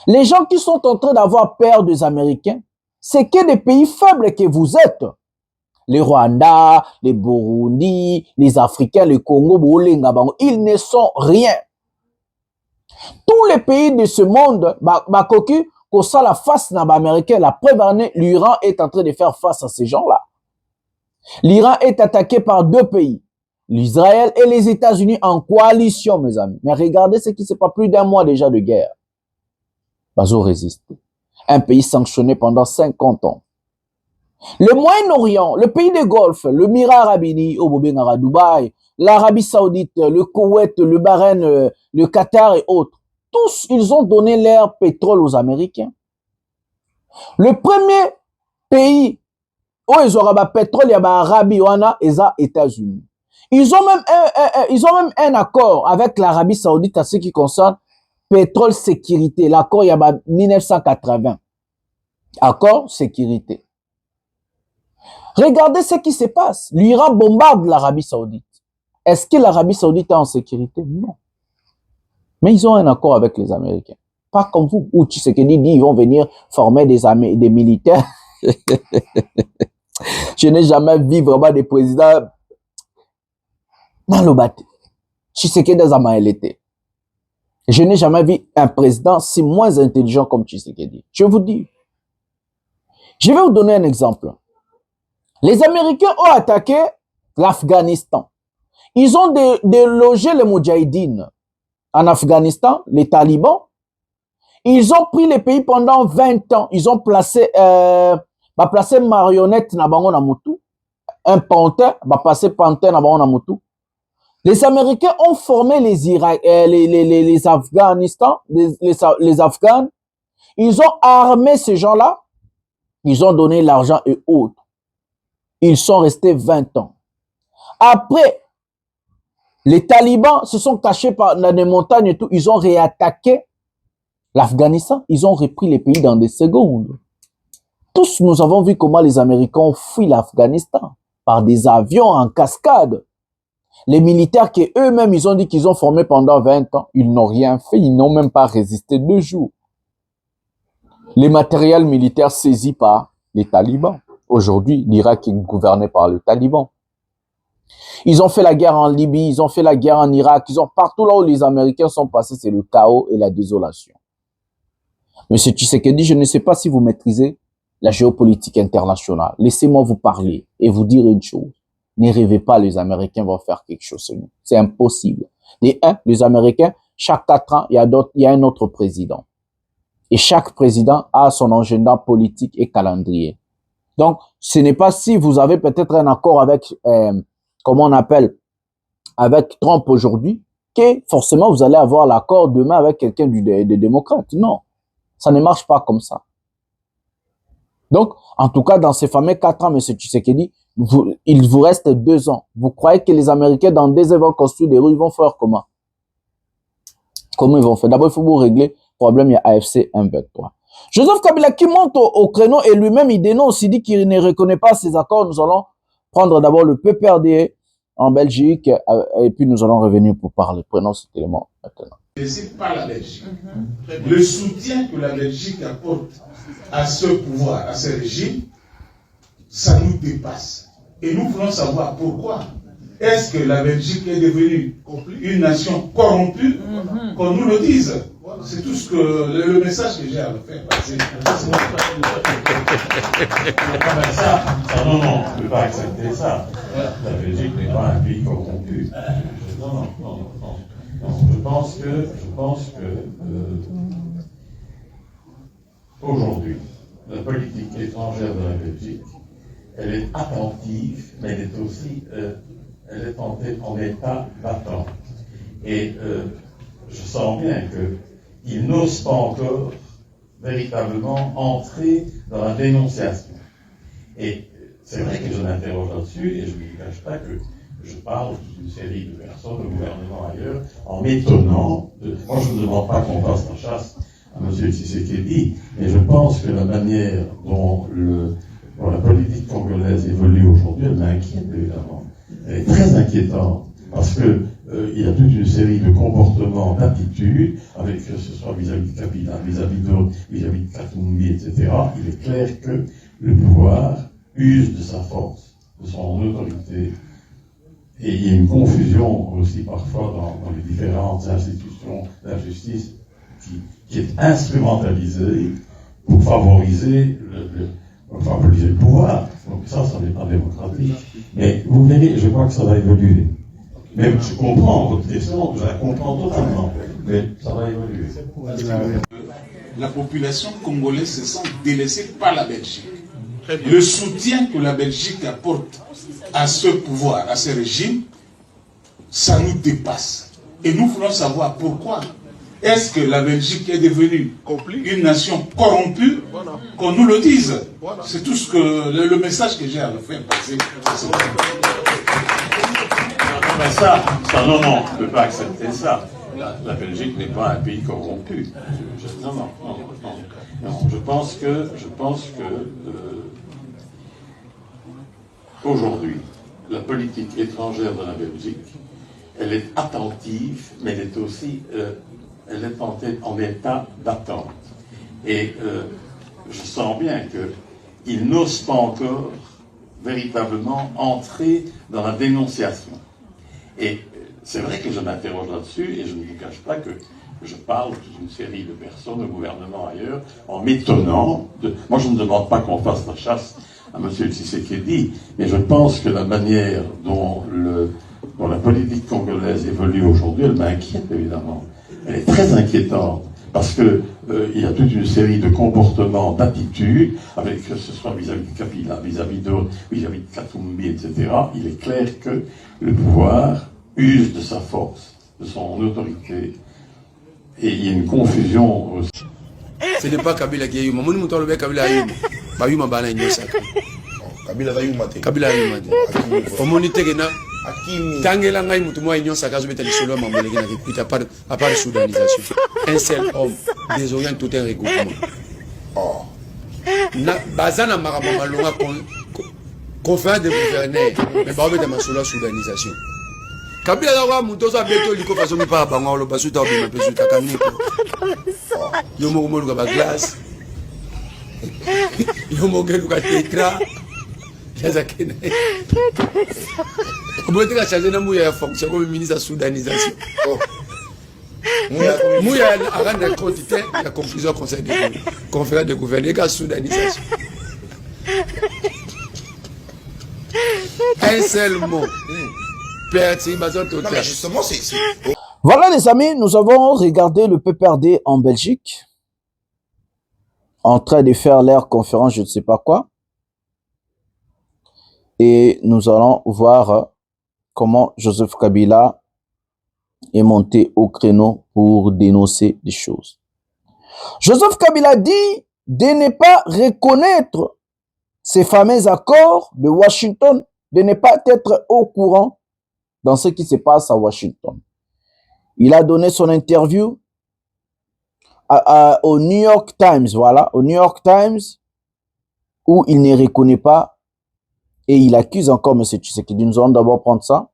Les gens qui sont en train d'avoir peur des Américains, c'est que des pays faibles que vous êtes. Les Rwandais, les Burundi, les Africains, le Congo, ils ne sont rien. Tous les pays de ce monde, qu'on ça la face n'a américain, la preuve année, l'Iran est en train de faire face à ces gens-là. L'Iran est attaqué par 2 pays, l'Israël et les États-Unis en coalition, mes amis. Mais regardez ce qui se passe, plus d'1 mois déjà de guerre. Bazo résiste. Un pays sanctionné pendant 50 ans. Le Moyen-Orient, le pays des Golfe, le Mira Arabini, Dubaï, l'Arabie Saoudite, le Koweït, le Bahreïn, le Qatar et autres. Tous, ils ont donné leur pétrole aux Américains. Le premier pays où ils auront pétrole, il y a l'Arabie, et les États-Unis. Ils ont même un accord avec l'Arabie Saoudite à ce qui concerne pétrole sécurité. L'accord, il y a 1980. Accord sécurité. Regardez ce qui se passe. L'Iran bombarde l'Arabie Saoudite. Est-ce que l'Arabie Saoudite est en sécurité? Non. Mais ils ont un accord avec les Américains. Pas comme vous, où Tshisekedi dit ils vont venir former des militaires. Je n'ai jamais vu vraiment des présidents dans le bâti. Tshisekedi était. Je n'ai jamais vu un président si moins intelligent comme Tshisekedi. Je vous dis. Je vais vous donner un exemple. Les Américains ont attaqué l'Afghanistan. Ils ont délogé les Moudjahidines en Afghanistan, les talibans. Ils ont pris les pays pendant 20 ans. Ils ont placé marionnette na bango na mutu, un pantin, placé pantin na bango na mutu. Les Américains ont formé les Afghans. Ils ont armé ces gens-là. Ils ont donné l'argent et autres. Ils sont restés 20 ans. Après, les talibans se sont cachés dans des montagnes et tout. Ils ont réattaqué l'Afghanistan. Ils ont repris les pays dans des secondes. Tous, nous avons vu comment les Américains ont fui l'Afghanistan par des avions en cascade. Les militaires qui eux-mêmes, ils ont dit qu'ils ont formé pendant 20 ans. Ils n'ont rien fait. Ils n'ont même pas résisté 2 jours. Les matériels militaires saisis par les talibans. Aujourd'hui, l'Irak est gouverné par les talibans. Ils ont fait la guerre en Libye, ils ont fait la guerre en Irak, ils ont partout là où les Américains sont passés, c'est le chaos et la désolation. Monsieur Tshisekedi, je ne sais pas si vous maîtrisez la géopolitique internationale. Laissez-moi vous parler et vous dire une chose. Ne rêvez pas, les Américains vont faire quelque chose sur nous. C'est impossible. Et les Américains, chaque 4 ans, il y a un autre président. Et chaque président a son agenda politique et calendrier. Donc, ce n'est pas si vous avez peut-être un accord avec, comment on appelle, avec Trump aujourd'hui, que forcément vous allez avoir l'accord demain avec quelqu'un des démocrates. Non, ça ne marche pas comme ça. Donc, en tout cas, dans ces fameux 4 ans, M. Tshisekedi, il vous reste 2 ans. Vous croyez que les Américains, dans 2 ans, vont construire des rues, ils vont faire comment? Comment ils vont faire? D'abord, il faut vous régler le problème, il y a AFC 1-23. Joseph Kabila qui monte au créneau et lui-même, il dénonce, il dit qu'il ne reconnaît pas ces accords. Nous allons prendre d'abord le PPRD en Belgique, et puis nous allons revenir pour parler. Prenons cet élément maintenant. C'est pas la Belgique. Le soutien que la Belgique apporte à ce pouvoir, à ce régime, ça nous dépasse. Et nous voulons savoir pourquoi. Est-ce que la Belgique est devenue une nation corrompue, qu'on nous le dise? C'est tout ce que le message que j'ai à faire passer. Non, on ne peut pas accepter ça. La Belgique n'est pas un pays corrompu. Non. Je pense que aujourd'hui, la politique étrangère de la Belgique, elle est attentive, mais elle est aussi elle est en état d'attente. Et je sens bien qu'ils n'osent pas encore véritablement entrer dans la dénonciation. Et c'est vrai que je m'interroge là-dessus, et je ne vous cache pas que je parle d'une série de personnes, au gouvernement ailleurs, en m'étonnant. Moi, je ne demande pas qu'on fasse la chasse à M. Tshisekedi, mais je pense que la manière dont la politique congolaise évolue aujourd'hui, elle m'inquiète évidemment. Elle est très inquiétante, parce que il y a toute une série de comportements, d'attitudes, avec que ce soit vis-à-vis de Kabila, vis-à-vis d'autres, vis-à-vis de Katumbi, etc. Il est clair que le pouvoir use de sa force, de son autorité, et il y a une confusion aussi parfois dans les différentes institutions de la justice qui est instrumentalisée pour favoriser le pouvoir. Donc ça n'est pas démocratique. Mais vous verrez, je crois que ça va évoluer. Même je comprends votre question, je la comprends totalement, mais ça va évoluer. La population congolaise se sent délaissée par la Belgique. Le soutien que la Belgique apporte à ce pouvoir, à ce régime, ça nous dépasse. Et nous voulons savoir pourquoi. Est-ce que la Belgique est devenue une nation corrompue? Qu'on nous le dise. C'est tout ce que le message que j'ai à faire passer. Non, on ne peut pas accepter ça. La Belgique n'est pas un pays corrompu. Non. Je pense que aujourd'hui, la politique étrangère de la Belgique, elle est attentive, mais elle est aussi elle est en état d'attente. Et je sens bien qu'ils n'osent pas encore véritablement entrer dans la dénonciation. Et c'est vrai que je m'interroge là-dessus, et je ne vous cache pas que je parle d'une série de personnes, au gouvernement ailleurs, en m'étonnant. Moi, je ne demande pas qu'on fasse la chasse à M. Tshisekedi, mais je pense que la manière dont la politique congolaise évolue aujourd'hui, elle m'inquiète évidemment. Elle est très inquiétante, parce que il y a toute une série de comportements, d'attitudes, avec que ce soit vis-à-vis de Kabila, vis-à-vis d'autres, vis-à-vis de Katumbi, etc. Il est clair que le pouvoir use de sa force, de son autorité, et il y a une confusion aussi. Ce n'est pas Kabila qui est Yuma. Mon mouton le Kabila a Yuma. Ba Yuma bana nyosaka. Kabila za Yuma te. Kabila Yuma te. Omonite gena. Tangela ngai mutu moi nyosaka zo betali solo mamboleki na kikuita à part soudanisation. Un seul homme désoriente tout un regroupement. Oh. Na bazana maraba malonga conférence de gouverneur mais ba obeta masolo soudanisation. Kabila za wa mutu zo beto liko faso mi pa bango lo basuta obima pesu takamiko. Yo mo mo ba glace. Yo mo ke luka tetra. Yaza kene. Vous avez changé de mouille à fonction comme ministre de la soudanisation. Mouille à rendre la quantité la conclusion du conseil de conférence de gouvernement et la soudanisation. Un seul mot. Perturbation totale. Justement, c'est. Voilà les amis, nous avons regardé le PPRD en Belgique en train de faire leur conférence, je ne sais pas quoi. Et nous allons voir comment Joseph Kabila est monté au créneau pour dénoncer des choses. Joseph Kabila dit de ne pas reconnaître ces fameux accords de Washington, de ne pas être au courant dans ce qui se passe à Washington. Il a donné son interview au New York Times, voilà, au New York Times, où il ne reconnaît pas et il accuse encore M. Tshisekedi. Nous allons d'abord prendre ça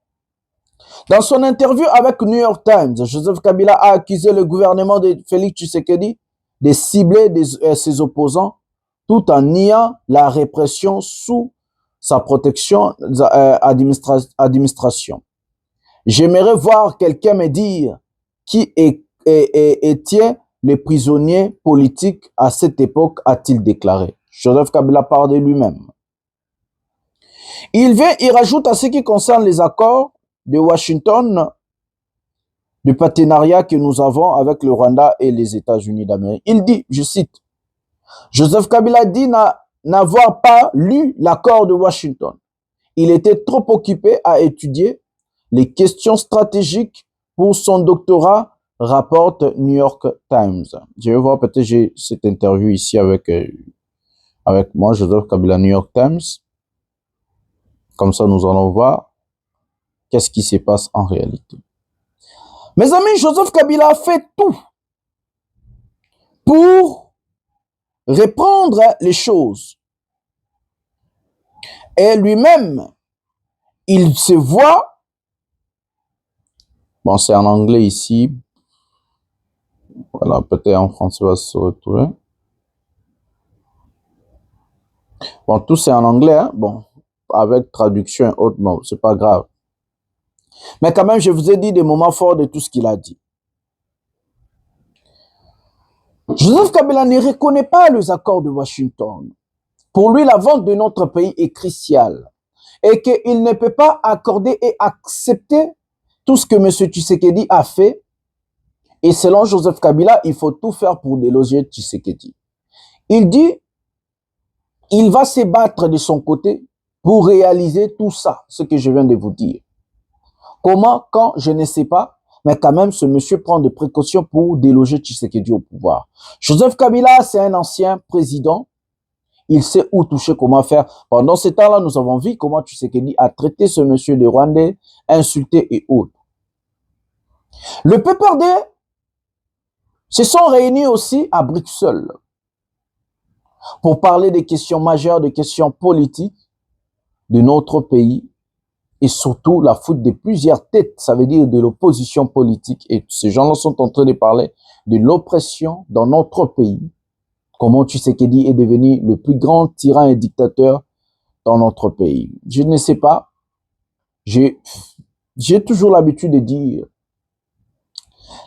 Dans son interview avec New York Times, Joseph Kabila a accusé le gouvernement de Félix Tshisekedi de cibler ses opposants tout en niant la répression sous sa protection administration. J'aimerais voir quelqu'un me dire qui était les prisonniers politiques à cette époque, a-t-il déclaré. Joseph Kabila parle de lui-même. Il rajoute à ce qui concerne les accords de Washington, du partenariat que nous avons avec le Rwanda et les États-Unis d'Amérique. Il dit, je cite, Joseph Kabila dit n'avoir pas lu l'accord de Washington. Il était trop occupé à étudier les questions stratégiques pour son doctorat, rapporte New York Times. Je vais voir peut-être j'ai cette interview ici avec moi, Joseph Kabila, New York Times. Comme ça, nous allons voir qu'est-ce qui se passe en réalité. Mes amis, Joseph Kabila a fait tout pour reprendre les choses. Et lui-même, il se voit, bon, c'est en anglais ici, voilà, peut-être en français, on va se retrouver. Bon, tout c'est en anglais, hein? Bon, avec traduction et autres, bon, c'est pas grave. Mais quand même, je vous ai dit des moments forts de tout ce qu'il a dit. Joseph Kabila ne reconnaît pas les accords de Washington. Pour lui, la vente de notre pays est cruciale et qu'il ne peut pas accorder et accepter tout ce que M. Tshisekedi a fait. Et selon Joseph Kabila, il faut tout faire pour déloger Tshisekedi. Il dit, il va se battre de son côté pour réaliser tout ça, ce que je viens de vous dire. Comment, quand, je ne sais pas, mais quand même, ce monsieur prend des précautions pour déloger Tshisekedi au pouvoir. Joseph Kabila, c'est un ancien président. Il sait où toucher, comment faire. Pendant ce temps-là, nous avons vu comment Tshisekedi a traité ce monsieur de Rwandais, insulté et autres. Le PPRD se sont réunis aussi à Bruxelles pour parler des questions majeures, des questions politiques de notre pays et surtout la faute de plusieurs têtes, ça veut dire de l'opposition politique. Et ces gens-là sont en train de parler de l'oppression dans notre pays. Comment Tshisekedi est devenu le plus grand tyran et dictateur dans notre pays. Je ne sais pas. J'ai toujours l'habitude de dire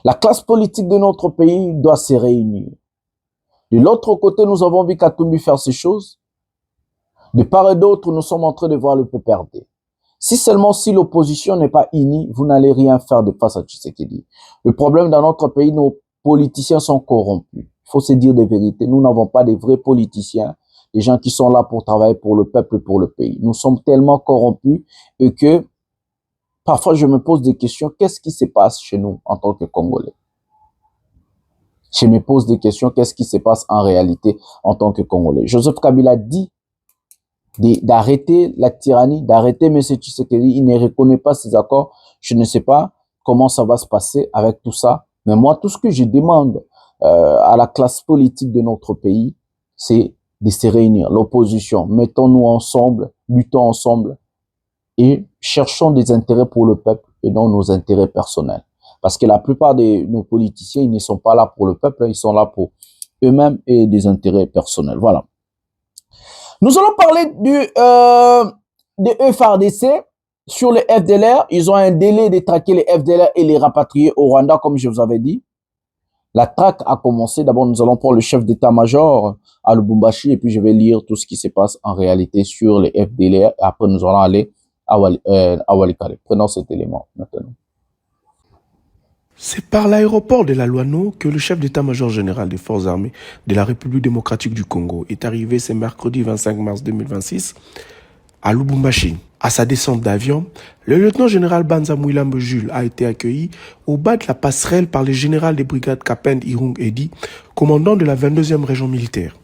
la classe politique de notre pays doit se réunir. De l'autre côté, nous avons vu Katumbi faire ces choses. De part et d'autre, nous sommes en train de voir le PPRD. Si seulement si l'opposition n'est pas unie, vous n'allez rien faire de face à Tshisekedi. Le problème dans notre pays, nos politiciens sont corrompus. Il faut se dire des vérités. Nous n'avons pas de vrais politiciens, des gens qui sont là pour travailler pour le peuple, pour le pays. Nous sommes tellement corrompus et que parfois je me pose des questions. Qu'est-ce qui se passe chez nous en tant que Congolais? Je me pose des questions. Qu'est-ce qui se passe en réalité en tant que Congolais? Joseph Kabila dit d'arrêter la tyrannie, d'arrêter M. Tshisekedi. Il ne reconnaît pas ces accords. Je ne sais pas comment ça va se passer avec tout ça. Mais moi, tout ce que je demande à la classe politique de notre pays, c'est de se réunir. L'opposition, mettons-nous ensemble, luttons ensemble et cherchons des intérêts pour le peuple et non nos intérêts personnels. Parce que la plupart de nos politiciens, ils ne sont pas là pour le peuple, ils sont là pour eux-mêmes et des intérêts personnels. Voilà. Nous allons parler de FARDC sur les FDLR. Ils ont un délai de traquer les FDLR et les rapatrier au Rwanda, comme je vous avais dit. La traque a commencé. D'abord, nous allons prendre le chef d'état-major à Lubumbashi et puis je vais lire tout ce qui se passe en réalité sur les FDLR. Et après, nous allons aller à Walikale. Prenons cet élément maintenant. C'est par l'aéroport de la Louano que le chef d'état-major général des forces armées de la République démocratique du Congo est arrivé ce mercredi 25 mars 2026 à Lubumbashi. À sa descente d'avion, le lieutenant-général Banza Mwilambo Jules a été accueilli au bas de la passerelle par le général des brigades Kapend Irung Edi, commandant de la 22e région militaire.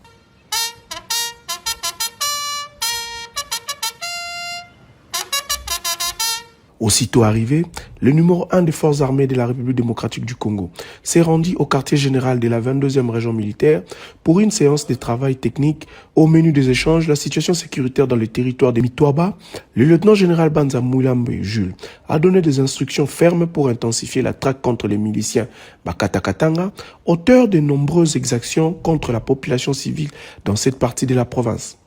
Aussitôt arrivé, le numéro 1 des forces armées de la République démocratique du Congo s'est rendu au quartier général de la 22e région militaire pour une séance de travail technique. Au menu des échanges, la situation sécuritaire dans le territoire de Mitwaba, le lieutenant général Banza Moulambe Jules a donné des instructions fermes pour intensifier la traque contre les miliciens Bakatakatanga, auteurs de nombreuses exactions contre la population civile dans cette partie de la province.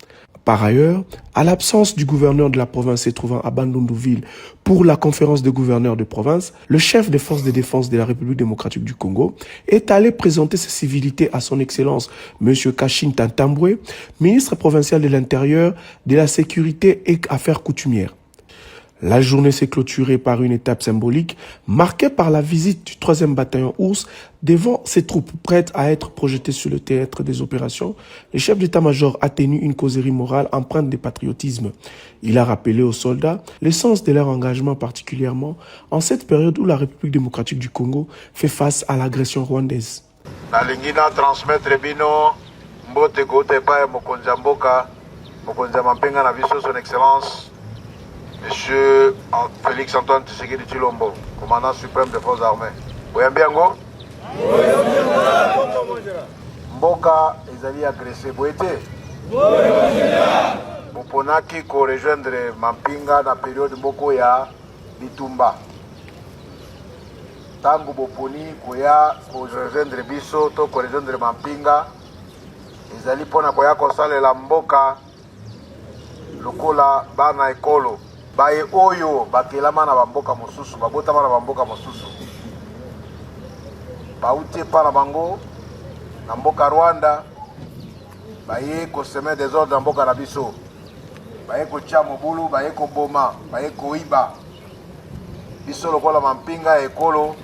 Par ailleurs, à l'absence du gouverneur de la province se trouvant à Bandundu-Ville pour la conférence des gouverneurs de province, le chef des forces de défense de la République démocratique du Congo est allé présenter ses civilités à son Excellence M. Kashin Tantambwe, ministre provincial de l'Intérieur, de la Sécurité et Affaires coutumières. La journée s'est clôturée par une étape symbolique marquée par la visite du 3e bataillon Ours devant ses troupes prêtes à être projetées sur le théâtre des opérations. Le chef d'état-major a tenu une causerie morale empreinte de patriotisme. Il a rappelé aux soldats le sens de leur engagement, particulièrement en cette période où la République démocratique du Congo fait face à l'agression rwandaise. Nalingina transmettre bino mbote kote pa mokonzi mboka mokonzi mampenga na biso son excellence Monsieur Félix Antoine Tshisekedi Tshilombo, commandant suprême des forces armées. Oyambiango? Mboka ezali agressé boete. Boponaki ko rejoindre Mampinga na période mboko ya bitumba. Tangu boponi koya ko rejoindre biso to ko rejoindre Mampinga ezali pona koya kosalela mboka lokola bana ekolo. Baye oyo bakelama na bamboka mosusu babotama na bamboka mosusu bauti epa na bango na mboka Rwanda baye koseme desordre na mboka na biso baye kotia mobulu baye koboma baye koiba biso lokola Mampinga ekolo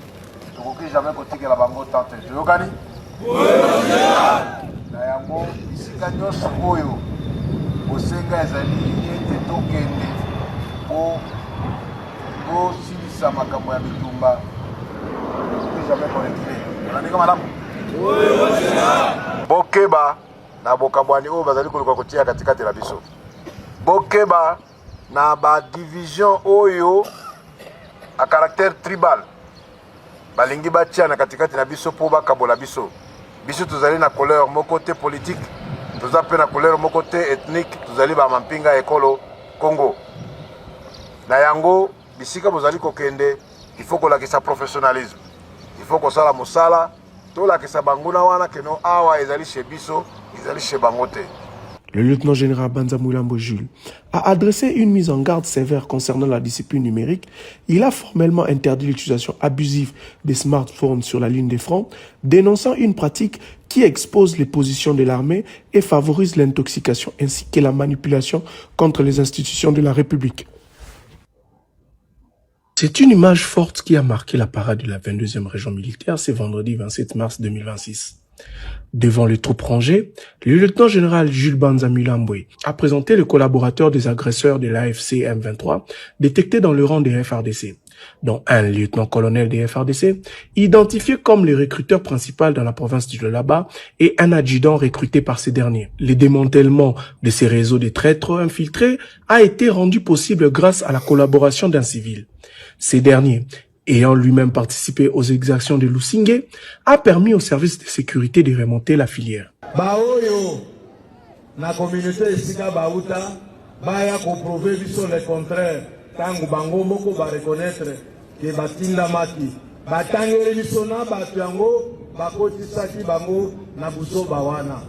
tokoki jamais kotikela bango tante toyokani na yango bisika nyonso oyo bosenga ezali ete tokende silisa makambo ya bitumba jamais korekile olandika malamu bokeba na bokabwani oyo bazali koluka kotia katikati na biso bokeba na badivision oyo a caractère tribal balingi batia na katikati na biso mpo bakabola biso biso tozali na couleur moko te politique toza mpe na couleur moko te ethnique tozali bamampinga ekolo Congo. Na yango bisika bozali kokende il faut kolakisa professionnalisme il faut kosala mosala tolakisa banguna wana keno awa ezali chez biso ezali chez bango te. Le lieutenant général Banza Moulambe Jules a adressé une mise en garde sévère concernant la discipline numérique. Il a formellement interdit l'utilisation abusive des smartphones sur la ligne des fronts, dénonçant une pratique qui expose les positions de l'armée et favorise l'intoxication ainsi que la manipulation contre les institutions de la République. C'est une image forte qui a marqué la parade de la 22e région militaire ce vendredi 27 mars 2026. Devant les troupes rangées, le lieutenant général Jules Banza Moulambe a présenté le collaborateur des agresseurs de l'AFC M23 détectés dans le rang des FRDC, dont un lieutenant-colonel des FRDC, identifié comme le recruteur principal dans la province du Lualaba et un adjudant recruté par ces derniers. Le démantèlement de ces réseaux de traîtres infiltrés a été rendu possible grâce à la collaboration d'un civil. Ces derniers, ayant lui-même participé aux exactions de Lusingé, a permis aux services de sécurité de remonter la filière. Baoyo, la communauté esika bauta, baya ko prouver biso le contraire. Tangu bango moko ba reconnaître que batinda maki. Batangeli biso na batu yango bakotisaki bango na buso bawana.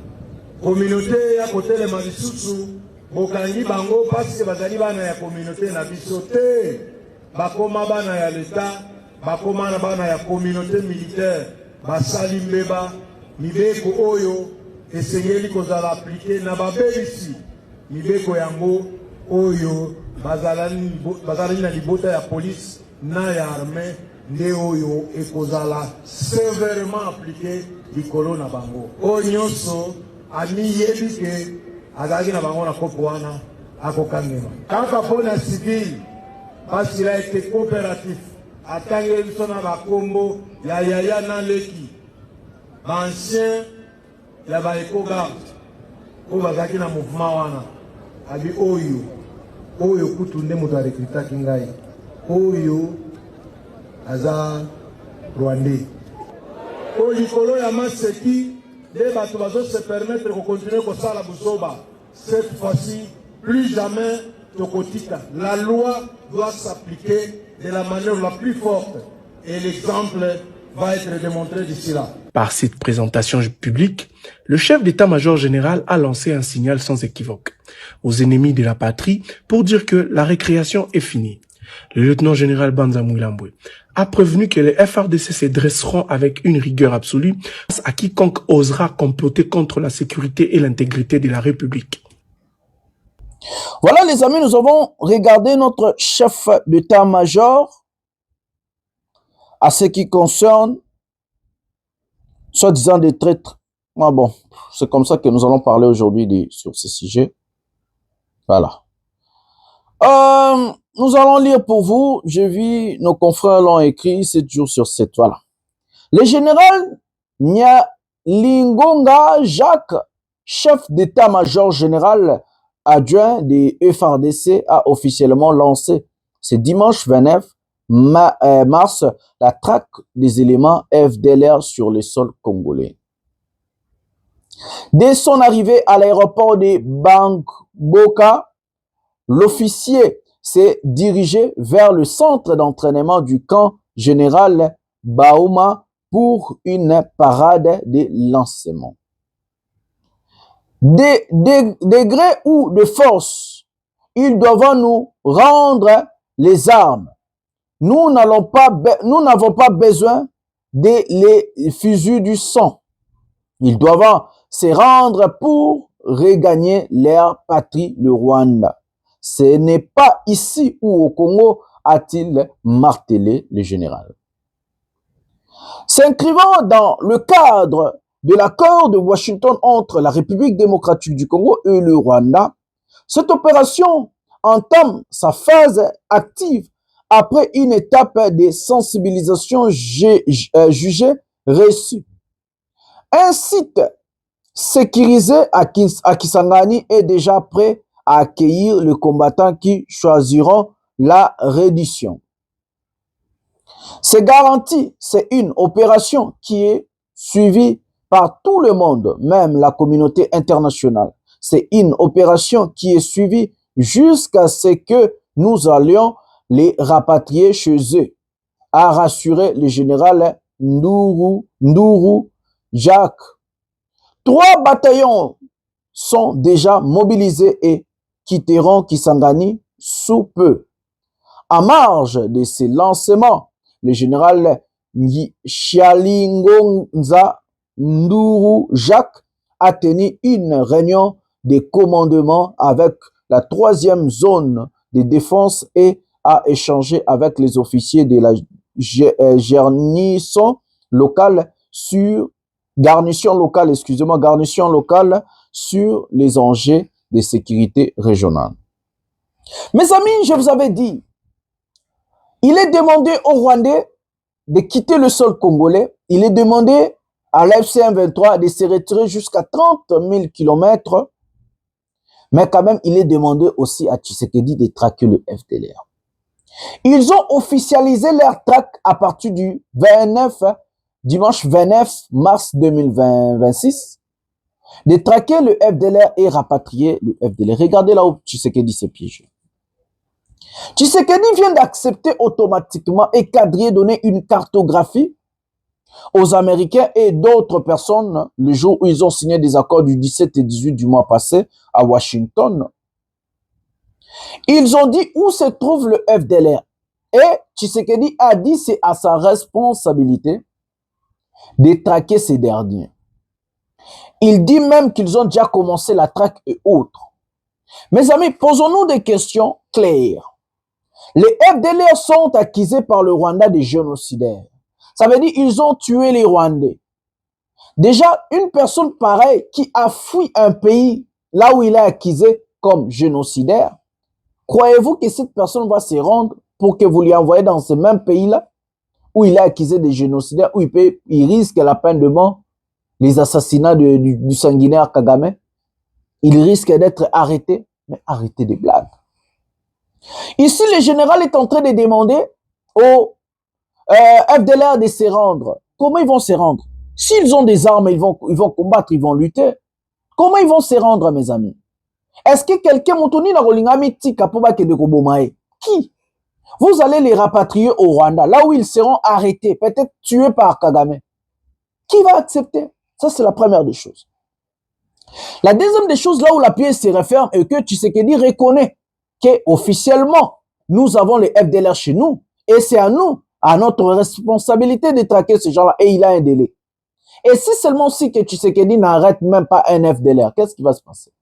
Communauté ya kotelema lisusu bokangi bango parce que bazali bana ya communauté na biso te. Bakoma bana ya l'État, bakoma na bana ya communauté militaire, basali mbeba, mibeko oyo, esengeli kozala appliqué na babelisi, mibeko yango oyo, bazalani na libota ya police, na ya armée, nde oyo, ekozala sévèrement appliqué likolo na bango. Onyoso, ami yebike, azalaki na bango na kopo wana, akokangema. Kaka pona civil, parce qu'il a été coopératif. Attendez le son à la combo, Yaya Naleki, ancien, il y a éco-garde, où va gagner un mouvement, abi Oyo, Oyo Kutunde Mouta Rekrita Kingai. oyo aza rwandais. Au likolo ya maseki de bato bazo se permettre de continuer ko sala buzoba. Cette fois-ci, plus jamais tokotika. La loi doit s'appliquer de la manière la plus forte et l'exemple va être démontré d'ici là. Par cette présentation publique, le chef d'état-major général a lancé un signal sans équivoque aux ennemis de la patrie pour dire que la récréation est finie. Le lieutenant général Banza Mouilambwe a prévenu que les FARDC se dresseront avec une rigueur absolue à quiconque osera comploter contre la sécurité et l'intégrité de la République. Voilà les amis, nous avons regardé notre chef d'état-major à ce qui concerne soi-disant des traîtres. Ah bon, c'est comme ça que nous allons parler aujourd'hui sur ce sujet. Voilà. Nous allons lire pour vous, j'ai vu nos confrères l'ont écrit 7 jours sur 7, voilà. Le général Nyalingonga Jacques, chef d'état-major général adjoint des FARDC, a officiellement lancé ce dimanche 29 mars la traque des éléments FDLR sur le sol congolais. Dès son arrivée à l'aéroport de Bangboka, l'officier s'est dirigé vers le centre d'entraînement du camp général Bauma pour une parade de lancement. De gré ou de force, ils doivent nous rendre les armes. Nous n'avons pas besoin de les fusils du sang. Ils doivent se rendre pour regagner leur patrie, le Rwanda. Ce n'est pas ici ou au Congo, a-t-il martelé le général. S'inscrivant dans le cadre de l'accord de Washington entre la République démocratique du Congo et le Rwanda, cette opération entame sa phase active après une étape de sensibilisation jugée reçue. Un site sécurisé à Kisangani est déjà prêt à accueillir les combattants qui choisiront la reddition. C'est garanti, c'est une opération qui est suivie par tout le monde, même la communauté internationale. C'est une opération qui est suivie jusqu'à ce que nous allions les rapatrier chez eux, a rassuré le général Nduru Jacques. 3 bataillons sont déjà mobilisés et quitteront Kisangani sous peu. En marge de ces lancements, le général Chialingonza Nduru Jacques a tenu une réunion de commandement avec la 3e zone de défense et a échangé avec les officiers de la garnison locale sur les enjeux de sécurité régionale. Mes amis, je vous avais dit, il est demandé aux Rwandais de quitter le sol congolais. Il est demandé à l'FC-M23 de se retirer jusqu'à 30 000 km. Mais quand même, il est demandé aussi à Tshisekedi de traquer le FDLR. Ils ont officialisé leur traque à partir du dimanche 29 mars 2026, de traquer le FDLR et rapatrier le FDLR. Regardez là où Tshisekedi s'est piégé. Tshisekedi vient d'accepter automatiquement et donner une cartographie aux Américains et d'autres personnes le jour où ils ont signé des accords du 17 et 18 du mois passé à Washington. Ils ont dit où se trouve le FDLR. Et Tshisekedi a dit c'est à sa responsabilité de traquer ces derniers. Il dit même qu'ils ont déjà commencé la traque et autres. Mes amis, posons-nous des questions claires. Les FDLR sont accusés par le Rwanda de génocidaires. Ça veut dire qu'ils ont tué les Rwandais. Déjà, une personne pareille qui a fui un pays là où il est accusé comme génocidaire, croyez-vous que cette personne va se rendre pour que vous lui envoyez dans ce même pays-là où il est accusé de génocidaire, où il risque la peine de mort, les assassinats du sanguinaire Kagame, il risque d'être arrêté, mais arrêté des blagues. Ici, le général est en train de demander au FDLR de se rendre. Comment ils vont se rendre? S'ils ont des armes, ils vont combattre, ils vont lutter. Comment ils vont se rendre, mes amis? Est-ce que quelqu'un m'entendit dans le qui? Vous allez les rapatrier au Rwanda, là où ils seront arrêtés, peut-être tués par Kagame. Qui va accepter? Ça, c'est la première des choses. La deuxième des choses, là où la pièce se referme, et que Tshisekedi reconnaît qu'officiellement, nous avons les FDLR chez nous, et c'est à nous, à notre responsabilité de traquer ces gens-là, et il a un délai. Et si seulement si que Tshisekedi n'arrête même pas un FDLR, qu'est-ce qui va se passer?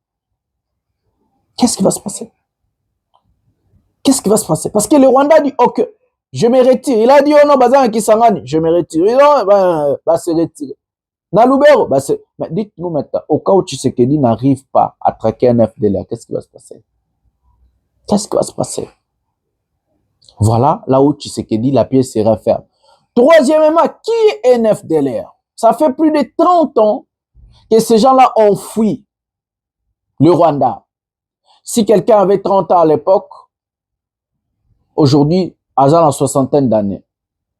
Qu'est-ce qui va se passer? Qu'est-ce qui va se passer? Parce que le Rwanda dit, ok, je me retire. Il a dit, oh non, Bazan Kisangani, je me retire. Non, bah, se retirer. Naloubero, bah, mais dites-nous maintenant, au cas où Tshisekedi n'arrive pas à traquer un FDLR, qu'est-ce qui va se passer? Qu'est-ce qui va se passer? Voilà, là où Tshisekedi, la pièce se referme. Troisièmement, qui est un FDLR? Ça fait plus de 30 ans que ces gens-là ont fui le Rwanda. Si quelqu'un avait 30 ans à l'époque, aujourd'hui, à la soixantaine d'années.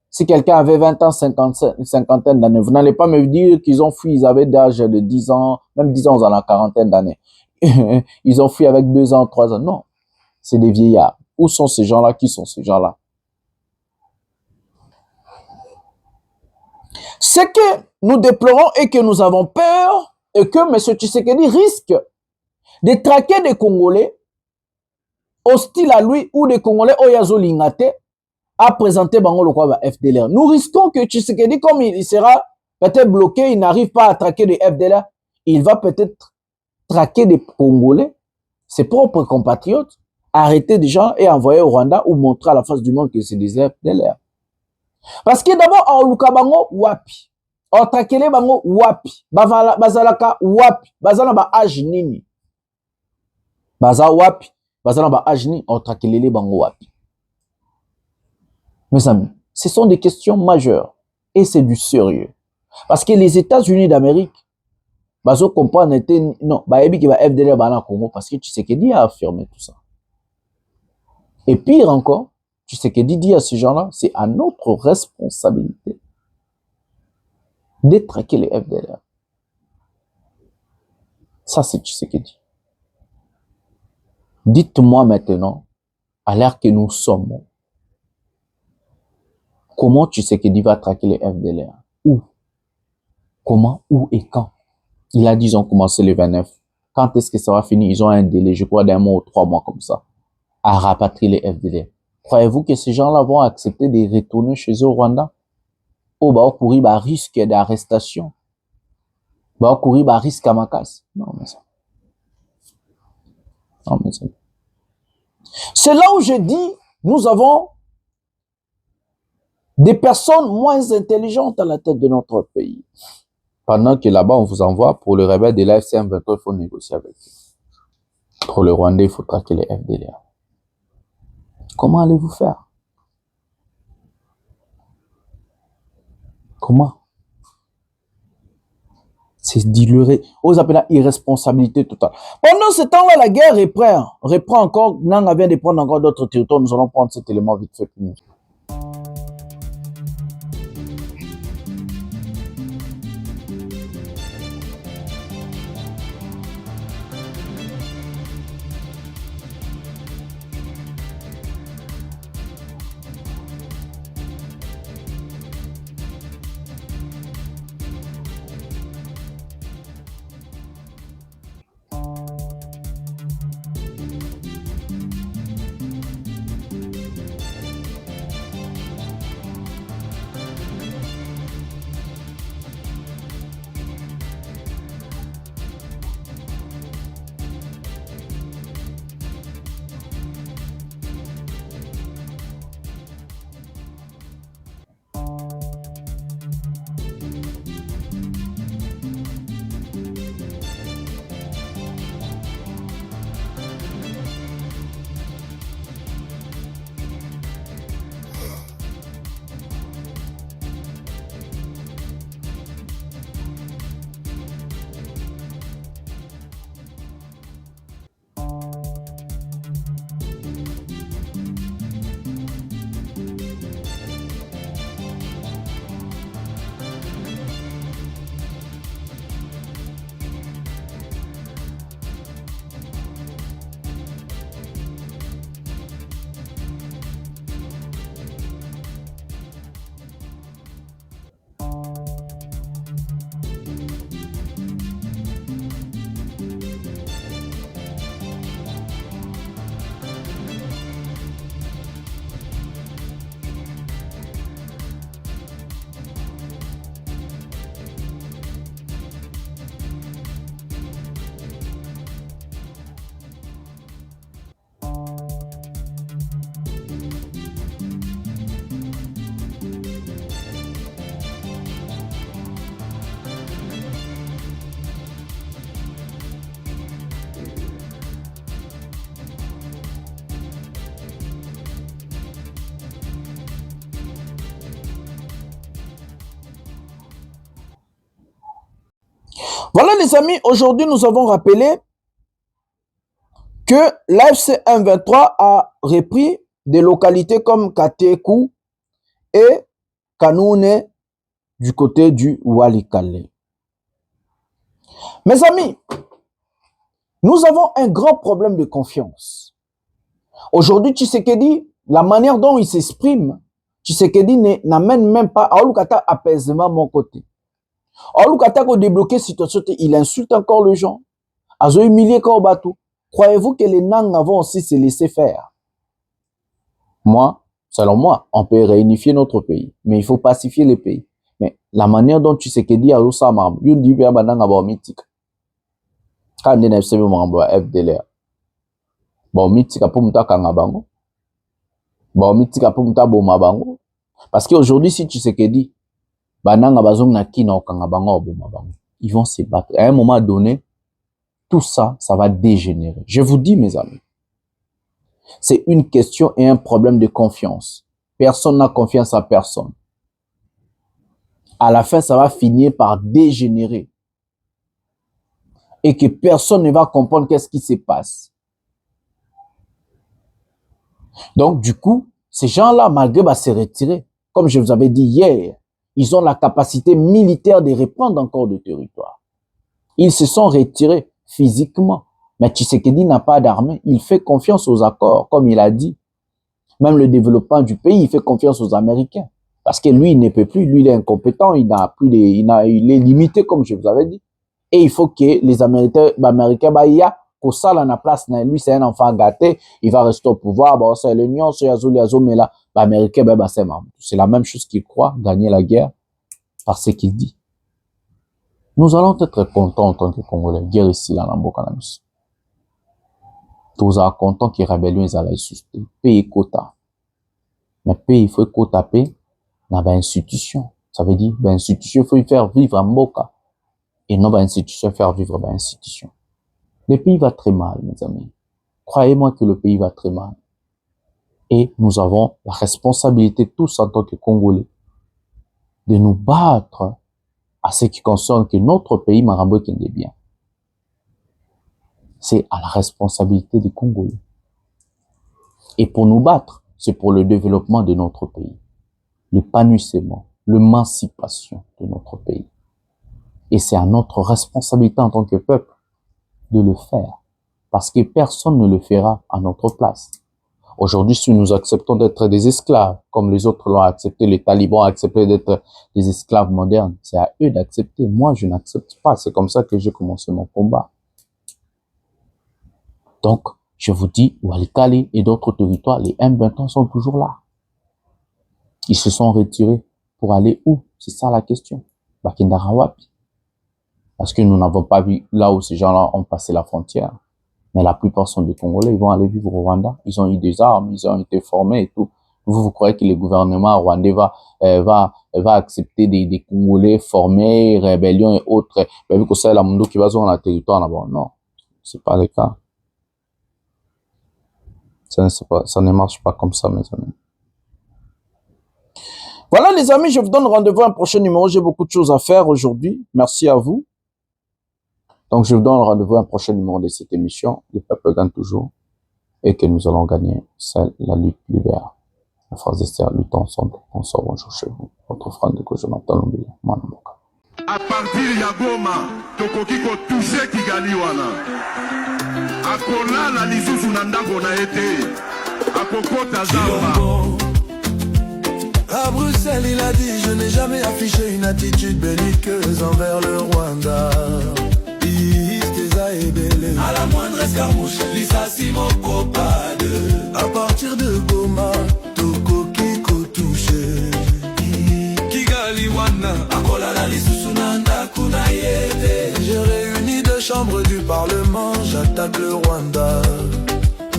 Si quelqu'un avait 20 ans, cinquantaine d'années, vous n'allez pas me dire qu'ils ont fui, ils avaient d'âge de 10 ans, même 10 ans dans la quarantaine d'années. Ils ont fui avec 2 ans, 3 ans. Non, c'est des vieillards. Où sont ces gens-là? Qui sont ces gens-là? Ce que nous déplorons et que nous avons peur, et que M. Tshisekedi risque de traquer des Congolais hostiles à lui ou des Congolais Oyazo Lingate à présenter Bango le quoi FDLR. Nous risquons que Tshisekedi, comme il sera peut-être bloqué, il n'arrive pas à traquer des FDLR, il va peut-être traquer des Congolais, ses propres compatriotes, arrêter des gens et envoyer au Rwanda ou montrer à la face du monde que c'est des FDLR. Parce que d'abord, en Luka Bango, wapi. En Trakele Bango, wapi. Bazalaka, wapi. Bazala ba ajnini. Baza wapi. Bazala ba ajni, en Trakele Bango, wapi. Mes amis, ce sont des questions majeures. Et c'est du sérieux. Parce que les États-Unis d'Amérique, bazo comprendre, non, ba ebi ki ba FDLR bana Congo, parce que Tshisekedi a affirmé tout ça. Et pire encore, Tshisekedi dit à ces gens-là, c'est à notre responsabilité de traquer les FDLR. Ça, c'est Tshisekedi. Dites-moi maintenant, à l'ère que nous sommes, comment Tshisekedi va traquer les FDLR? Où? Comment? Où et quand? Il a dit qu'ils ont commencé le 29. Quand est-ce que ça va finir? Ils ont un délai, je crois, d'un mois ou 3 mois comme ça, à rapatrier les FDLR. Croyez-vous que ces gens-là vont accepter de retourner chez eux au Rwanda? Oh, bah, courir, bah, risque d'arrestation. Bah, courir, bah, risque à ma casse. Non, mais ça. Non, mais ça. C'est là où je dis, nous avons des personnes moins intelligentes à la tête de notre pays. Pendant que là-bas, on vous envoie pour le rebelle de l'AFC M23, il faut négocier avec eux. Pour le Rwanda, il faut traquer les FDLR. Comment allez-vous faire? Comment? C'est dilué. On appelle la irresponsabilité totale. Pendant ce temps-là, la guerre reprend encore. Nanga vient de prendre encore d'autres territoires. Nous allons prendre cet élément vite fait pour nous. Voilà les amis, aujourd'hui nous avons rappelé que l'AFC M23 a repris des localités comme Katekou et Kanoune du côté du Walikale. Mes amis, nous avons un grand problème de confiance. Aujourd'hui, Tshisekedi, la manière dont il s'exprime, Tshisekedi n'amène même pas à Olukata apaisement mon côté. Olukata ko débloquer situation, il insulte encore les gens. Azo humilié Kobatou. Croyez-vous que les Nanga vont aussi se laisser faire? Moi, selon moi, on peut réunifier notre pays, mais il faut pacifier les pays. Mais la manière dont Tshisekedi a eu ça, il dit bien Bananga ba mythique. Quand on est FDLR. Bon mythique pour muta kangabango. Bon mythique pour muta bomabango. Parce qu'aujourd'hui, si Tshisekedi Bananga bazong na kina o kangabango o bomabango, ils vont se battre. À un moment donné, tout ça, ça va dégénérer. Je vous dis, mes amis, c'est une question et un problème de confiance. Personne n'a confiance à personne. À la fin, ça va finir par dégénérer. Et que personne ne va comprendre qu'est-ce qui se passe. Donc, du coup, ces gens-là, malgré se retirer, comme je vous avais dit hier, ils ont la capacité militaire de reprendre encore du territoire. Ils se sont retirés physiquement. Mais Tshisekedi n'a pas d'armée. Il fait confiance aux accords, comme il a dit. Même le développement du pays, il fait confiance aux Américains. Parce que lui, il ne peut plus. Lui, il est incompétent. Il est limité, comme je vous avais dit. Et il faut que les Américains, il y a pour ça, là, la place, lui, c'est un enfant gâté. Il va rester au pouvoir. Bon, c'est l'Union, c'est Yazo, mais là, l'Américain, c'est la même chose qu'il croit, gagner la guerre, par ce qu'il dit. Nous allons être contents en tant que Congolais. Guerre ici, là, dans le Bokanamis. Nous sommes contents que la rébellion est allée susciter. Payer quota. Mais payer, il faut quota payer dans l'institution. Ça veut dire, l'institution, il faut y faire vivre en Boka. Et non, l'institution, faire vivre l'institution. Le pays va très mal, mes amis. Croyez-moi que le pays va très mal. Et nous avons la responsabilité, tous en tant que Congolais, de nous battre à ce qui concerne que notre pays Marambo qui est bien. C'est à la responsabilité des Congolais. Et pour nous battre, c'est pour le développement de notre pays, l'épanouissement, l'émancipation de notre pays. Et c'est à notre responsabilité en tant que peuple de le faire. Parce que personne ne le fera à notre place. Aujourd'hui, si nous acceptons d'être des esclaves, comme les autres l'ont accepté, les talibans ont accepté d'être des esclaves modernes, c'est à eux d'accepter. Moi, je n'accepte pas. C'est comme ça que j'ai commencé mon combat. Donc, je vous dis, Walikale et d'autres territoires, les M23 sont toujours là. Ils se sont retirés pour aller où? C'est ça la question. Bakindarawapi. Parce que nous n'avons pas vu là où ces gens-là ont passé la frontière. Mais la plupart sont des Congolais, ils vont aller vivre au Rwanda. Ils ont eu des armes, ils ont été formés et tout. Vous croyez que le gouvernement rwandais va accepter des Congolais formés, rébellions et autres? Vu que c'est la Mundo qui va sur le territoire là-bas. Non, c'est pas le cas. Ça ne marche pas comme ça, mes amis. Voilà, les amis, je vous donne rendez-vous à un prochain numéro. J'ai beaucoup de choses à faire aujourd'hui. Merci à vous. Donc, je vous donne rendez-vous à un prochain numéro de cette émission. Le peuple gagne toujours. Et que nous allons gagner. C'est la lutte libère. La phrase d'Esther, luttons ensemble. Bonsoir, bonjour chez vous. Votre frère de Jonathan Lombili. Manamoka. À partir ya Goma, tokoki ko toucher Kigali wana. Akona la lisusu na ndako na été. Akokota zamba. À Bruxelles, il a dit, je n'ai jamais affiché une attitude belliqueuse envers le Rwanda. À la moindre escarmouche, Lisa Simoko Pade. À partir de Goma, Toko Kiko touché. Kigali Wana, Akola la Lisusunanda Kunayede. J'ai réuni deux chambres du Parlement, j'attaque le Rwanda.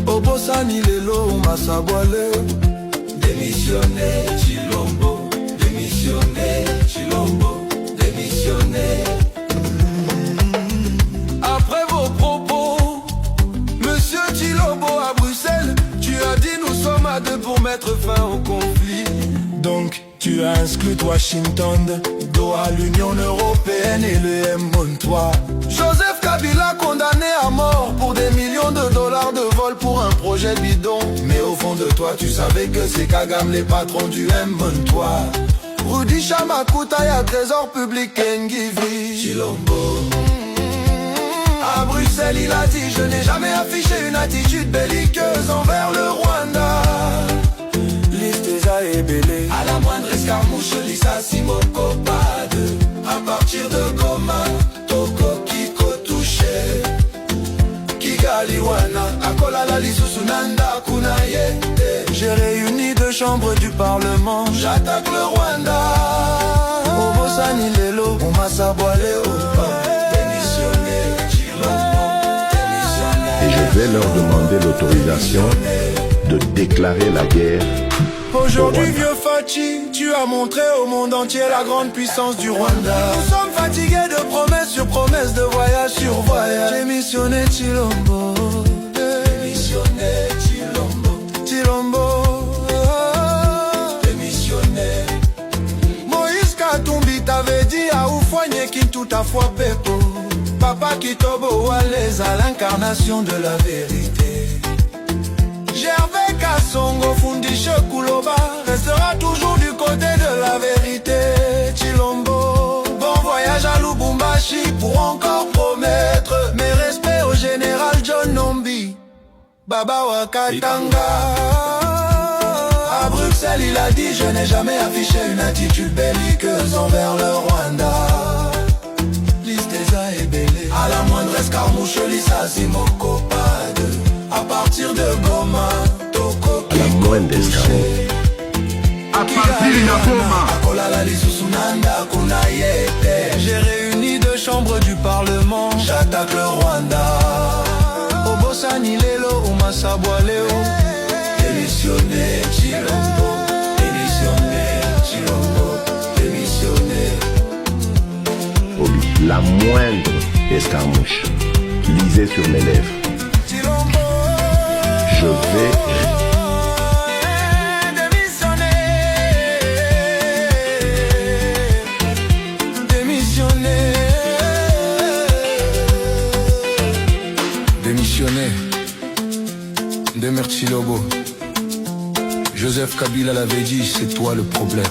Obosani Lelo Masabwale. Démissionner Chilombo, démissionner Chilombo, démissionner. Après vos propos, Monsieur Chilombo à Bruxelles, tu as dit nous sommes à deux pour mettre fin au conflit. Donc Tu as exclu Washington, Doha, l'Union Européenne et le M-toi. Joseph Kabila condamné à mort pour des millions de dollars de vol pour un projet bidon. Mais au fond de toi, tu savais que c'est Kagame les patrons du M-toi. Rudy Chamakuta, y'a trésor public Ngivi Chilombo. À Bruxelles, il a dit: je n'ai jamais affiché une attitude belliqueuse envers le Rwanda. Listeza et Belé, à la moindre escarmouche, Lisa Simoko Pade. À partir de Goma, Toko Kiko touché. Kigali Wana, Akolala Lisusu Nanda Kunaye. J'ai réuni 2 chambres du Parlement. J'attaque le Rwanda. Obosani Lelo, Omasabwale Opa. Et je vais leur demander l'autorisation de déclarer la guerre. Aujourd'hui, vieux Fachi, tu as montré au monde entier la grande puissance du Rwanda. Nous sommes fatigués de promesses sur promesses, de voyage sur voyage. J'ai missionné Chilombo. Démissionné Chilombo. Chilombo. Démissionné. Moïse Katumbi t'avait dit à Oufouanye qui tout à fois Pepo. Papa Kitobo Waleza, l'incarnation de la vérité. Gervais Kassongo Fundishe Kuloba restera toujours du côté de la vérité. Chilombo, bon voyage à Lubumbashi pour encore promettre mes respects au général John Nombi, Baba Wakatanga. À Bruxelles, il a dit: je n'ai jamais affiché une attitude belliqueuse envers le Rwanda. Listeza et Belé, à la moindre escarmouche, Lisa Simoko Pade. À partir de Goma, Toko À la moindre escarmouche. À partir de Goma, Akolala Lisusu Nanda Kunayete. J'ai réuni 2 chambres du Parlement. J'attaque le Rwanda. Obosani Lelo, Omasabwaleo. Démissionné Chilombo. Démissionné Chilombo. Démissionné. La moindre escarmouche, lisez sur mes lèvres. Je vais démissionner. Demer Chilobo. Joseph Kabila l'avait dit: c'est toi le problème.